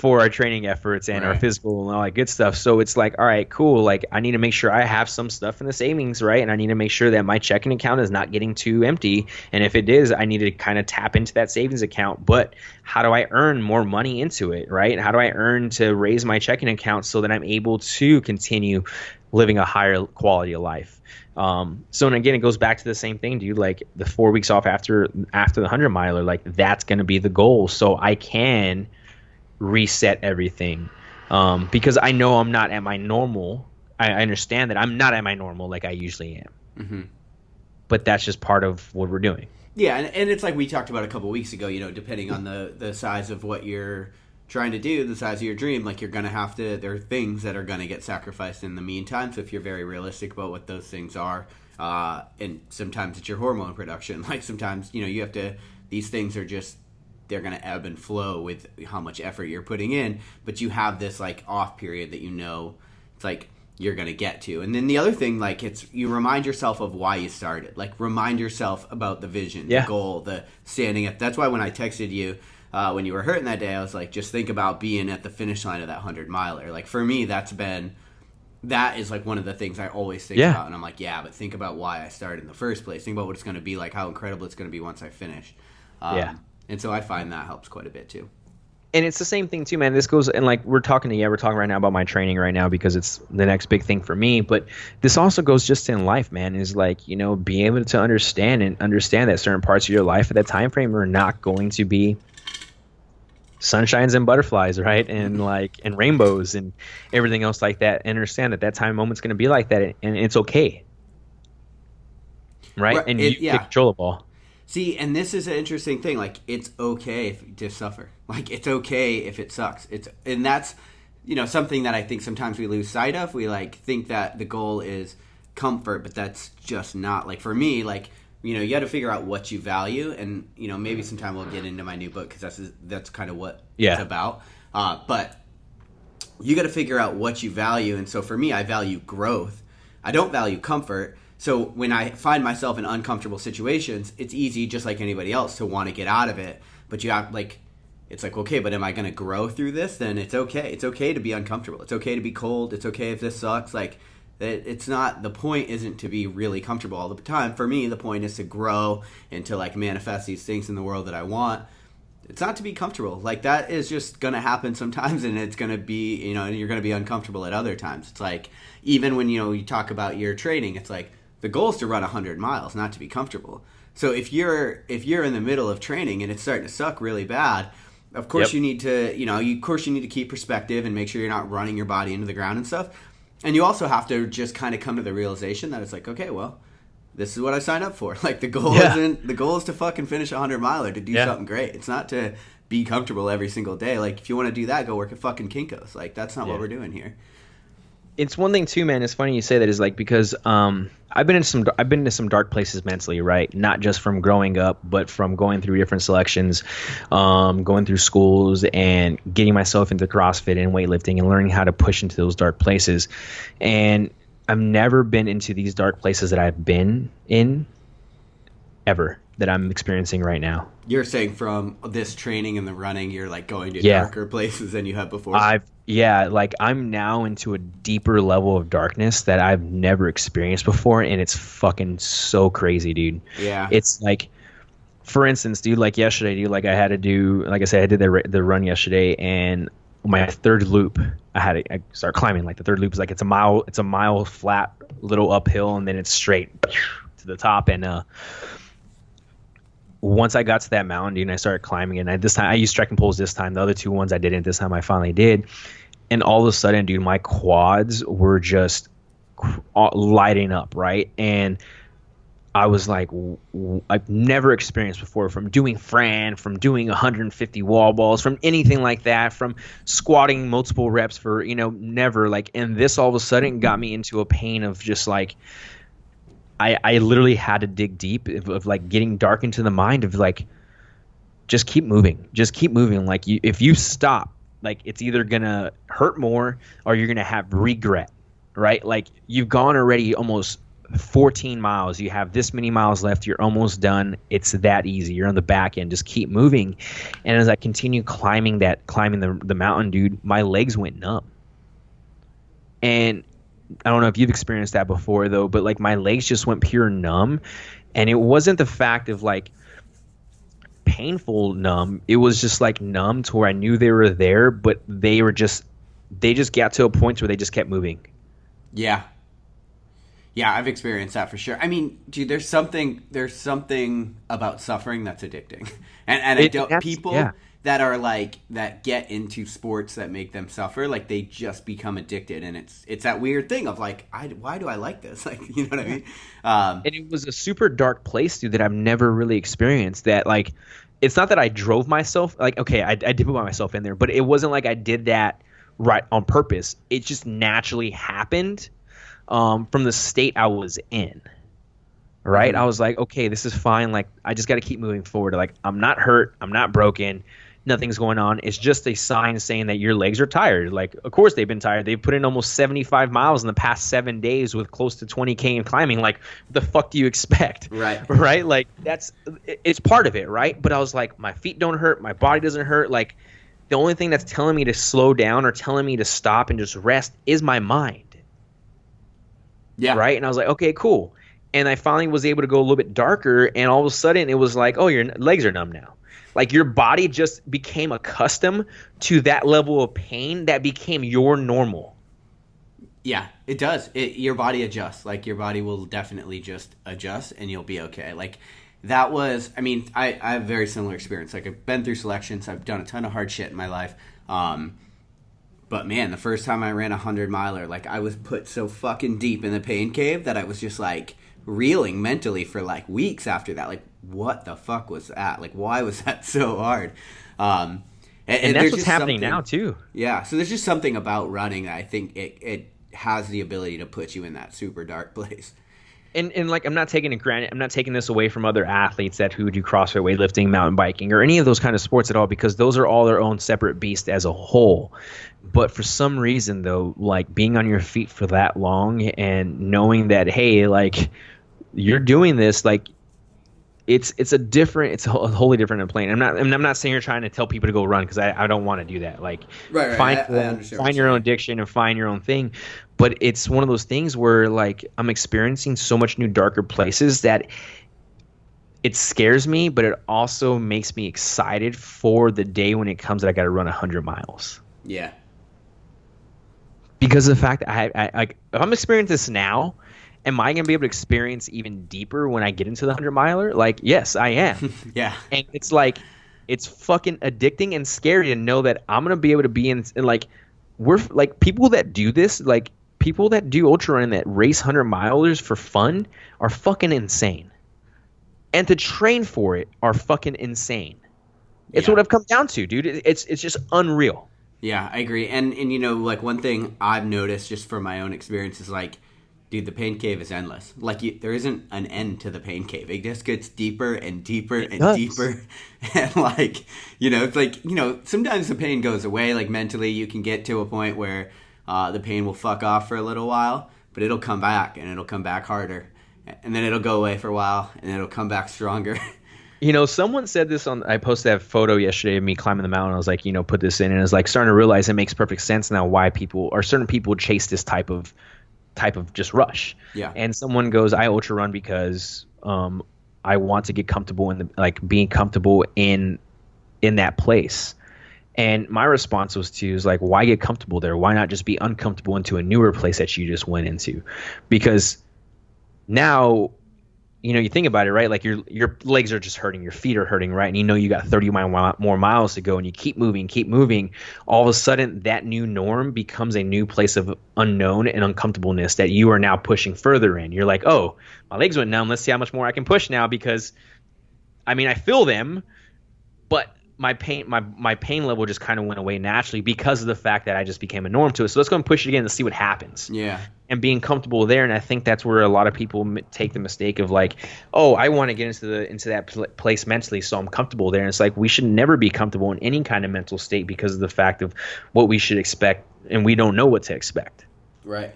our training efforts and our physical and all that good stuff. So it's like, all right, cool, like I need to make sure I have some stuff in the savings, right? And I need to make sure that my checking account is not getting too empty, and if it is, I need to kind of tap into that savings account. But how do I earn more money into it, right? How do I earn to raise my checking account so that I'm able to continue living a higher quality of life? So, and again, it goes back to the same thing, dude. Like the 4 weeks off after the 100 miler, like that's going to be the goal. So I can reset everything. Because I know I'm not at my normal. I understand that I'm not at my normal like I usually am. Mm-hmm. But that's just part of what we're doing. Yeah, and it's like we talked about a couple weeks ago, depending on the size of what you're trying to do, the size of your dream, like you're going to have to, there are things that are going to get sacrificed in the meantime. So if you're very realistic about what those things are, and sometimes it's your hormone production, like sometimes, you have to, these things are just, they're going to ebb and flow with how much effort you're putting in, but you have this like off period that it's like you're going to get to. And then the other thing, like you remind yourself of why you started, like remind yourself about the vision, the goal, the standing up. That's why when I texted you, when you were hurting that day, I was like, just think about being at the finish line of that 100-miler. Like for me, that is like one of the things I always think about. And I'm like, yeah, but think about why I started in the first place. Think about what it's going to be like, how incredible it's going to be once I finish. And so I find that helps quite a bit too. And it's the same thing too, man. This goes, and like we're talking right now about my training right now because it's the next big thing for me. But this also goes just in life, man, is like, being able to understand that certain parts of your life at that time frame are not going to be sunshines and butterflies, right? And and rainbows and everything else like that. And understand that time moment's going to be like that, and it's okay. Right? And you take control of all. See, and this is an interesting thing. Like, it's okay to suffer. Like, it's okay if it sucks. And that's, something that I think sometimes we lose sight of. We, think that the goal is comfort, but that's just not. Like, for me, you got to figure out what you value. And, maybe sometime we'll get into my new book because that's kind of what it's about. But you got to figure out what you value. And so for me, I value growth. I don't value comfort. So when I find myself in uncomfortable situations, it's easy, just like anybody else, to want to get out of it. But you have, it's like, okay, but am I going to grow through this? Then it's okay. It's okay to be uncomfortable. It's okay to be cold. It's okay if this sucks. It's not, the point isn't to be really comfortable all the time. For me, the point is to grow and to, manifest these things in the world that I want. It's not to be comfortable. That is just going to happen sometimes, and it's going to be, you're going to be uncomfortable at other times. It's like, even when, you talk about your training, it's like, the goal is to run 100 miles, not to be comfortable. So if you're in the middle of training and it's starting to suck really bad, of course you need to, you need to keep perspective and make sure you're not running your body into the ground and stuff. And you also have to just kind of come to the realization that it's like, okay, well, this is what I signed up for. The goal the goal is to fucking finish a 100-miler, to do something great. It's not to be comfortable every single day. If you want to do that, go work at fucking Kinko's. That's not what we're doing here. It's one thing too, man. It's funny you say that, is because I've been into some dark places mentally, right? Not just from growing up, but from going through different selections, going through schools and getting myself into CrossFit and weightlifting and learning how to push into those dark places. And I've never been into these dark places that I've been in ever, that I'm experiencing right now. You're saying from this training and the running, you're going to darker places than you have before? I'm now into a deeper level of darkness that I've never experienced before, and it's fucking so crazy, dude. Yeah. It's for instance, dude, yesterday, dude, I had to do, I said, I did the run yesterday, and my third loop, I start climbing. The third loop is it's a mile flat, little uphill, and then it's straight to the top. And once I got to that mountain, dude, and I started climbing, and this time I used trekking poles. This time, the other two ones I didn't. This time I finally did, and all of a sudden, dude, my quads were just lighting up, right? And I was like, I've never experienced before, from doing from doing 150 wall balls, from anything like that, from squatting multiple reps for, never. And this all of a sudden got me into a pain of just I literally had to dig deep of getting dark into the mind of just keep moving. If you stop, it's either going to hurt more or you're going to have regret, right? You've gone already almost 14 miles. You have this many miles left. You're almost done. It's that easy. You're on the back end. Just keep moving. And as I continue climbing the mountain, dude, my legs went numb. And I don't know if you've experienced that before, though, but my legs just went pure numb. And it wasn't the fact of painful numb. It was just numb to where I knew they were there, but they just got to a point where they just kept moving. Yeah. Yeah, I've experienced that for sure. I mean, dude, there's something about suffering that's addicting. And that are like that get into sports that make them suffer, like they just become addicted, and it's that weird thing of like, why do I like this? Like, you know what I mean? And it was a super dark place, dude, that I've never really experienced. That like, it's not that I drove myself. Like, okay, I did put myself in there, but it wasn't like I did that right on purpose. It just naturally happened from the state I was in. Right? I was like, okay, this is fine. Like, I just got to keep moving forward. Like, I'm not hurt. I'm not broken. Nothing's going on. It's just a sign saying that your legs are tired. Like, of course they've been tired. They've put in almost 75 miles in the past 7 days with close to 20K in climbing. Like, what the fuck do you expect? Right. Right? Like, it's part of it, right? But I was like, my feet don't hurt. My body doesn't hurt. Like, the only thing that's telling me to slow down or telling me to stop and just rest is my mind. Yeah. Right? And I was like, okay, cool. And I finally was able to go a little bit darker, and all of a sudden it was like, oh, your legs are numb now. Like, your body just became accustomed to that level of pain that became your normal. Yeah, it does. Your body adjusts. Like, your body will definitely just adjust, and you'll be okay. Like, that was, I mean, I have a very similar experience. Like, I've been through selections. I've done a ton of hard shit in my life. But, man, the first time I ran a 100-miler, like, I was put so fucking deep in the pain cave that I was just, like, reeling mentally for, like, weeks after that. Like, what the fuck was that? Like, why was that so hard? And that's what's happening now, too. Yeah, so there's just something about running that I think it has the ability to put you in that super dark place. And like, I'm not taking it granted. I'm not taking this away from other athletes who do CrossFit, weightlifting, mountain biking, or any of those kind of sports at all, because those are all their own separate beasts as a whole. But for some reason, though, like, being on your feet for that long and knowing that, hey, like, you're doing this, like, it's a wholly different plane. I'm not saying you're trying to tell people to go run, because I don't want to do that. Like, right. Find your own addiction and find your own thing. But it's one of those things where, like, I'm experiencing so much new darker places that it scares me, but it also makes me excited for the day when it comes that I got to run 100 miles. Yeah. Because of the fact that if I'm experiencing this now, am I going to be able to experience even deeper when I get into the 100-miler? Like, yes, I am. Yeah. And it's like, it's fucking addicting and scary to know that I'm going to be able to be in like, we're like, people that do this, like, people that do ultra running that race 100-milers for fun are fucking insane. And to train for it are fucking insane. It's what I've come down to, dude. It's just unreal. Yeah, I agree. And you know, like, one thing I've noticed just from my own experience is, like, dude, the pain cave is endless. Like, there isn't an end to the pain cave. It just gets deeper and deeper and deeper. And, like, you know, it's like, you know, sometimes the pain goes away. Like, mentally you can get to a point where the pain will fuck off for a little while, but it'll come back, and it'll come back harder. And then it'll go away for a while, and then it'll come back stronger. You know, someone said this I posted that photo yesterday of me climbing the mountain. I was like, you know, put this in, and I was like, starting to realize it makes perfect sense now why certain people chase this type of just rush. Yeah. And someone goes, I ultra run because I want to get comfortable being comfortable in that place. And my response was like, why get comfortable there? Why not just be uncomfortable into a newer place that you just went into? Because now, you know, you think about it, right? Like, your legs are just hurting, your feet are hurting, right? And you know you got 30 more miles to go, and you keep moving. All of a sudden, that new norm becomes a new place of unknown and uncomfortableness that you are now pushing further in. You're like, oh, my legs went numb. Let's see how much more I can push now, because, I mean, I feel them, but my pain level just kind of went away naturally because of the fact that I just became a norm to it. So let's go and push it again to see what happens. Yeah. And being comfortable there. And I think that's where a lot of people take the mistake of, like, oh, I want to get into that place mentally, so I'm comfortable there. And it's like, we should never be comfortable in any kind of mental state because of the fact of what we should expect, and we don't know what to expect. Right.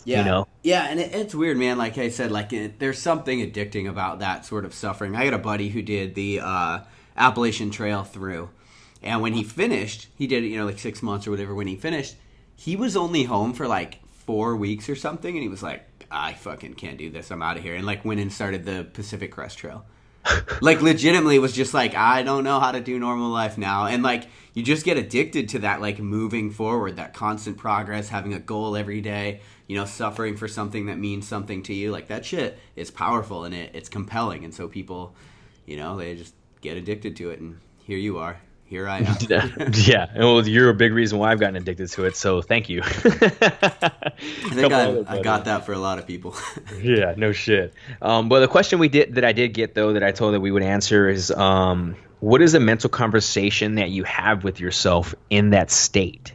Yeah. You know? Yeah, and it's weird, man. Like I said, like, there's something addicting about that sort of suffering. I got a buddy who did the Appalachian Trail through, and when he finished, he did it, you know, like 6 months or whatever. When he finished, he was only home for like 4 weeks or something, and he was like, I fucking can't do this, I'm out of here, and like went and started the Pacific Crest Trail. Like, legitimately was just like, I don't know how to do normal life now. And like, you just get addicted to that, like, moving forward, that constant progress, having a goal every day, you know, suffering for something that means something to you. Like, that shit is powerful, and it's compelling. And so people, you know, they just get addicted to it, and here you are. here I am. Yeah, well, you're a big reason why I've gotten addicted to it, so thank you. I think I got that for a lot of people. Yeah, no shit. But the question that I did get though, that I told that we would answer is, what is a mental conversation that you have with yourself in that state?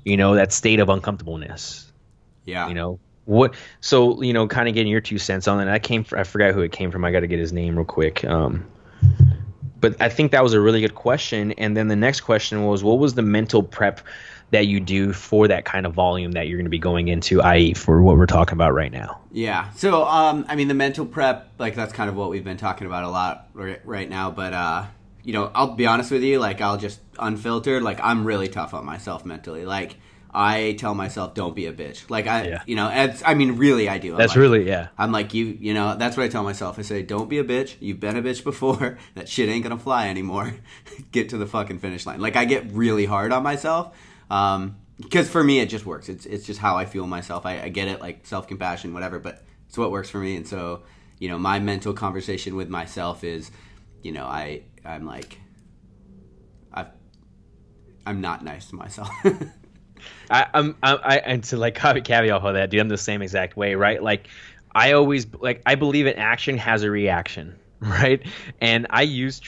That state of uncomfortableness. Yeah. What? So kind of getting your 2 cents on it. I forgot who it came from. I got to get his name real quick. But I think that was a really good question. And then the next question was, what was the mental prep that you do for that kind of volume that you're going to be going into, i.e. for what we're talking about right now? Yeah. So, I mean, the mental prep, like, that's kind of what we've been talking about a lot right now. But, I'll be honest with you, like, I'll just unfiltered, like, I'm really tough on myself mentally. Like, I tell myself, don't be a bitch. Like, really, I do. I'm like, that's what I tell myself. I say, don't be a bitch. You've been a bitch before. That shit ain't going to fly anymore. Get to the fucking finish line. Like, I get really hard on myself. Because for me, it just works. It's just how I feel myself. I get it, like, self-compassion, whatever, but it's what works for me. And so, my mental conversation with myself is, I'm like, I'm not nice to myself. And to like caveat off of that, dude, I'm the same exact way, right? Like, I believe in action has a reaction, right? And I use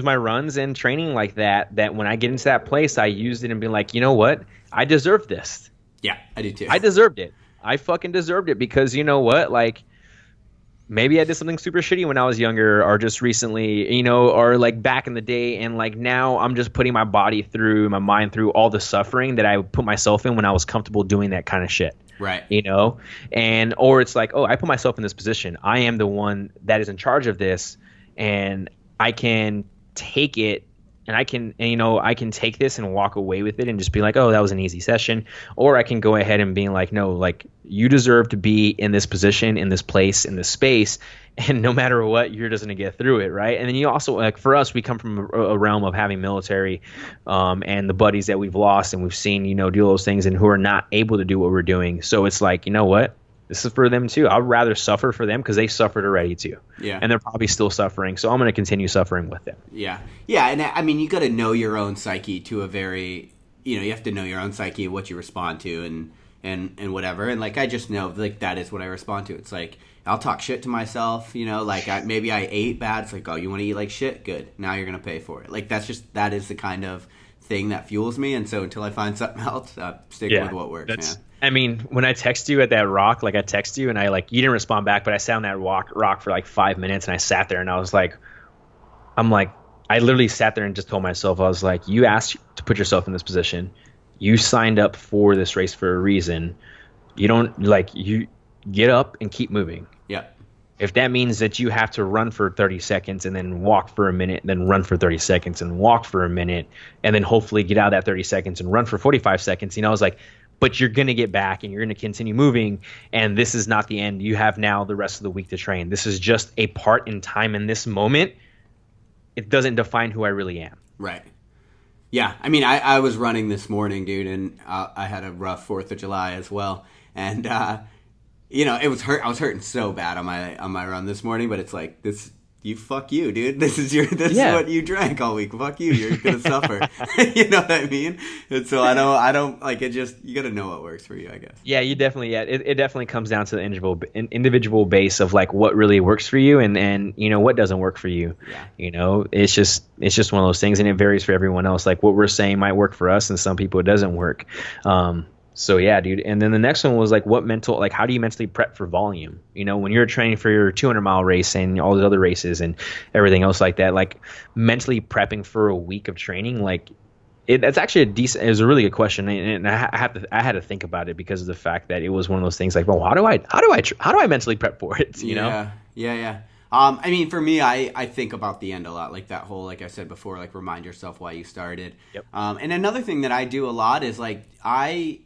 my runs and training like that when I get into that place, I use it and be like, you know what? I deserve this. Yeah, I do too. I deserved it. I fucking deserved it because you know what? Like, maybe I did something super shitty when I was younger or just recently, or like back in the day. And like now I'm just putting my mind through all the suffering that I put myself in when I was comfortable doing that kind of shit. Right. Or it's like, oh, I put myself in this position. I am the one that is in charge of this and I can take it. And I can take this and walk away with it and just be like, oh, that was an easy session. Or I can go ahead and be like, no, like you deserve to be in this position, in this place, in this space. And no matter what, you're just going to get through it. Right. And then you also, like for us, we come from a realm of having military and the buddies that we've lost and we've seen, do those things and who are not able to do what we're doing. So it's like, you know what? This is for them too. I'd rather suffer for them because they suffered already too. Yeah. And they're probably still suffering. So I'm going to continue suffering with them. Yeah. Yeah. And I mean, you got to know your own psyche to a very, you have to know your own psyche, what you respond to and whatever. And like, I just know like that is what I respond to. It's like, I'll talk shit to myself, like maybe I ate bad. It's like, oh, you want to eat like shit? Good. Now you're going to pay for it. Like, that is the kind of thing that fuels me. And so until I find something else, stick with what works, man. I mean, when I text you at that rock, like I text you and I like, you didn't respond back, but I sat on that rock for like 5 minutes and I sat there and I was like, I literally sat there and just told myself, I was like, you asked to put yourself in this position. You signed up for this race for a reason. You don't you get up and keep moving. Yeah. If that means that you have to run for 30 seconds and then walk for a minute, then run for 30 seconds and walk for a minute, and then hopefully get out of that 30 seconds and run for 45 seconds, I was like, but you're going to get back and you're going to continue moving. And this is not the end. You have now the rest of the week to train. This is just a part in time in this moment. It doesn't define who I really am. Right. Yeah. I mean, I was running this morning, dude, and I had a rough 4th of July as well. And, it was hurt. I was hurting so bad on my run this morning, but it's like fuck you, dude. This is what you drank all week. Fuck you. You're gonna suffer. You know what I mean? And so I don't like it. Just you got to know what works for you, I guess. Yeah, you definitely. Yeah, it definitely comes down to the individual base of like what really works for you and what doesn't work for you. Yeah. It's just one of those things, and it varies for everyone else. Like what we're saying might work for us, and some people it doesn't work. So yeah, dude. And then the next one was like, how do you mentally prep for volume? When you're training for your 200-mile race and all those other races and everything else like that, like mentally prepping for a week of training, like that's actually it was a really good question. And I had to think about it because of the fact that it was one of those things like, well, how do I mentally prep for it? Yeah. I mean, for me, I think about the end a lot, like that whole, like I said before, like remind yourself why you started. Yep. And another thing that I do a lot is like I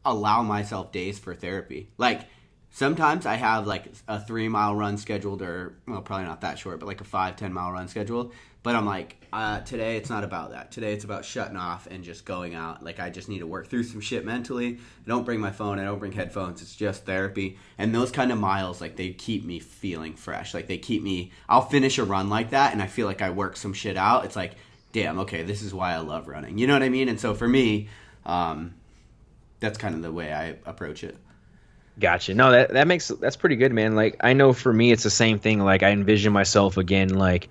allow myself days for therapy. Like sometimes I have like a 3-mile run scheduled, or well, probably not that short, but like a 5-10 mile run scheduled. But I'm like, today it's not about that. Today it's about shutting off and just going out. Like, I just need to work through some shit mentally. I don't bring my phone. I don't bring headphones. It's just therapy. And those kind of miles, like, they keep me feeling fresh. Like, they keep me, I'll finish a run like that and I feel like I worked some shit out. It's like, damn, okay, this is why I love running. You know what I mean? And so for me, that's kind of the way I approach it. Gotcha. No, that's pretty good, man. Like, I know for me, it's the same thing. Like, I envision myself again, like,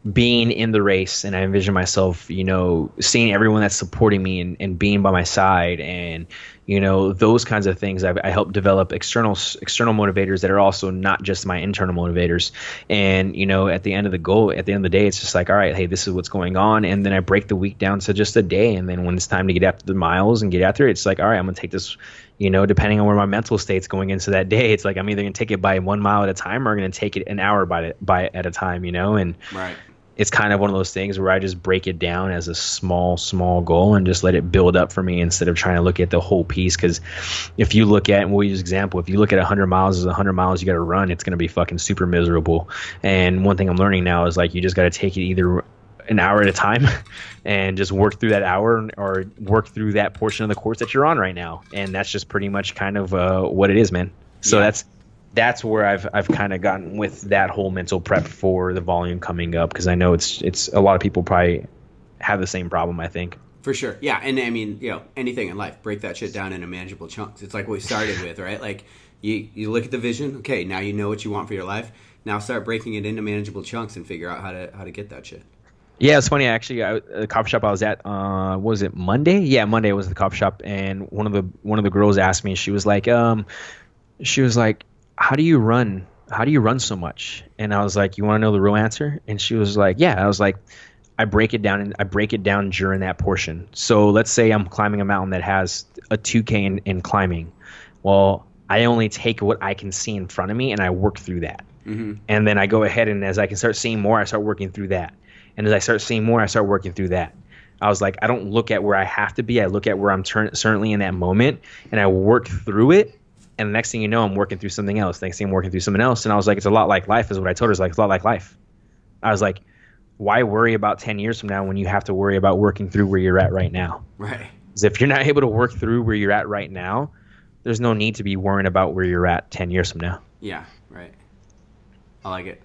being in the race, and I envision myself, you know, seeing everyone that's supporting me and being by my side, and, you know, those kinds of things. I help develop external motivators that are also not just my internal motivators. And, you know, at the end of the day, it's just like, all right, hey, this is what's going on. And then I break the week down to just a day. And then when it's time to get after the miles and get after it, it's like, all right, I'm going to take this, you know, depending on where my mental state's going into that day. It's like, I'm either going to take it by 1 mile at a time, or I'm going to take it an hour by at a time, you know? And right. It's kind of one of those things where I just break it down as a small goal and just let it build up for me instead of trying to look at the whole piece. Because if you look at, and we'll use example, if you look at 100 miles as 100 miles you got to run, it's going to be fucking super miserable. And one thing I'm learning now is, like, you just got to take it either an hour at a time and just work through that hour, or work through that portion of the course that you're on right now. And that's just pretty much kind of what it is, man. So yeah. That's where I've kind of gotten with that whole mental prep for the volume coming up, because I know it's a lot of people probably have the same problem, I think. For sure. Yeah. And I mean, you know, anything in life, break that shit down into manageable chunks. It's like what we started with, right? Like, you look at the vision. Okay, now you know what you want for your life. Now start breaking it into manageable chunks and figure out how to get that shit. Yeah, it's funny, actually. The coffee shop I was at, was it Monday? Yeah, Monday was the coffee shop, and one of the girls asked me. She was like, how do you run so much? And I was like, you want to know the real answer? And she was like, yeah. I was like, I break it down during that portion. So let's say I'm climbing a mountain that has a 2K in climbing. Well, I only take what I can see in front of me and I work through that. Mm-hmm. And then I go ahead, and as I can start seeing more, I start working through that. And as I start seeing more, I start working through that. I was like, I don't look at where I have to be. I look at where I'm certainly in that moment, and I work through it. And the next thing you know, I'm working through something else. Next thing I'm working through something else. And I was like, it's a lot like life, is what I told her. It's like, it's a lot like life. I was like, why worry about 10 years from now when you have to worry about working through where you're at right now? Right. Because if you're not able to work through where you're at right now, there's no need to be worrying about where you're at 10 years from now. Yeah, right. I like it.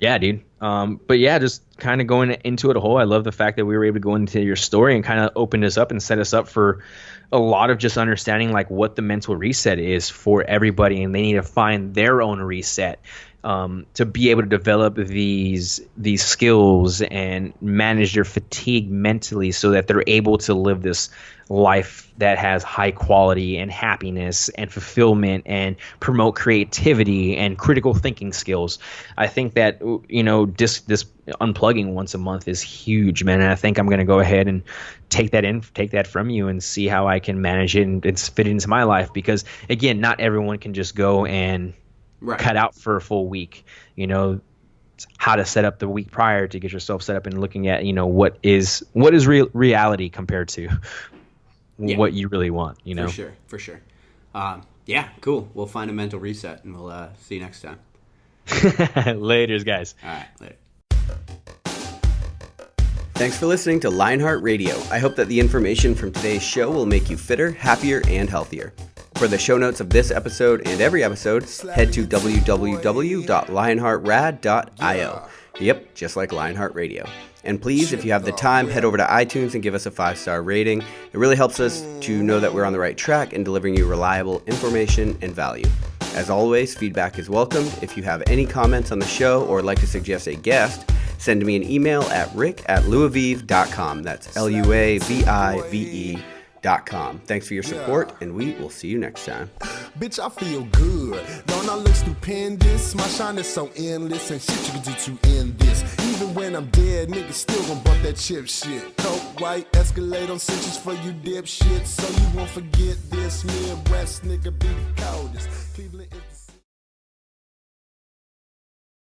Yeah, dude. But yeah, just kind of going into it a whole. I love the fact that we were able to go into your story and kind of open us up and set us up for a lot of just understanding, like, what the mental reset is for everybody, and they need to find their own reset to be able to develop these skills and manage their fatigue mentally, so that they're able to live this life that has high quality and happiness and fulfillment, and promote creativity and critical thinking skills. I think that, you know, this unplugging once a month is huge, man. And I think I'm going to go ahead and take that from you and see how I can manage it and fit it into my life. Because again, not everyone can just go and cut out for a full week, you know, how to set up the week prior to get yourself set up, and looking at, you know, what is reality compared to what you really want, you know? For sure. Yeah, cool. We'll find a mental reset, and we'll see you next time. Laters, guys. All right, later. Thanks for listening to LionHeart Radio. I hope that the information from today's show will make you fitter, happier, and healthier. For the show notes of this episode and every episode, head to www.lionheartrad.io. Yep, just like LionHeart Radio. And please, if you have the time, head over to iTunes and give us a 5-star rating. It really helps us to know that we're on the right track and delivering you reliable information and value. As always, feedback is welcomed. If you have any comments on the show or would like to suggest a guest, send me an email at rick@luavive.com. That's LUAVIVE.com. Thanks for your support, and we will see you next time. Bitch, I feel good. Don't I look stupendous? My shine is so endless, and shit you can do to end this. Even when I'm dead, niggas still gon' bump that chip shit. Coke, white, Escalade on cinches for you dipshit. So you won't forget this. Midwest nigga be the coldest. Cleveland.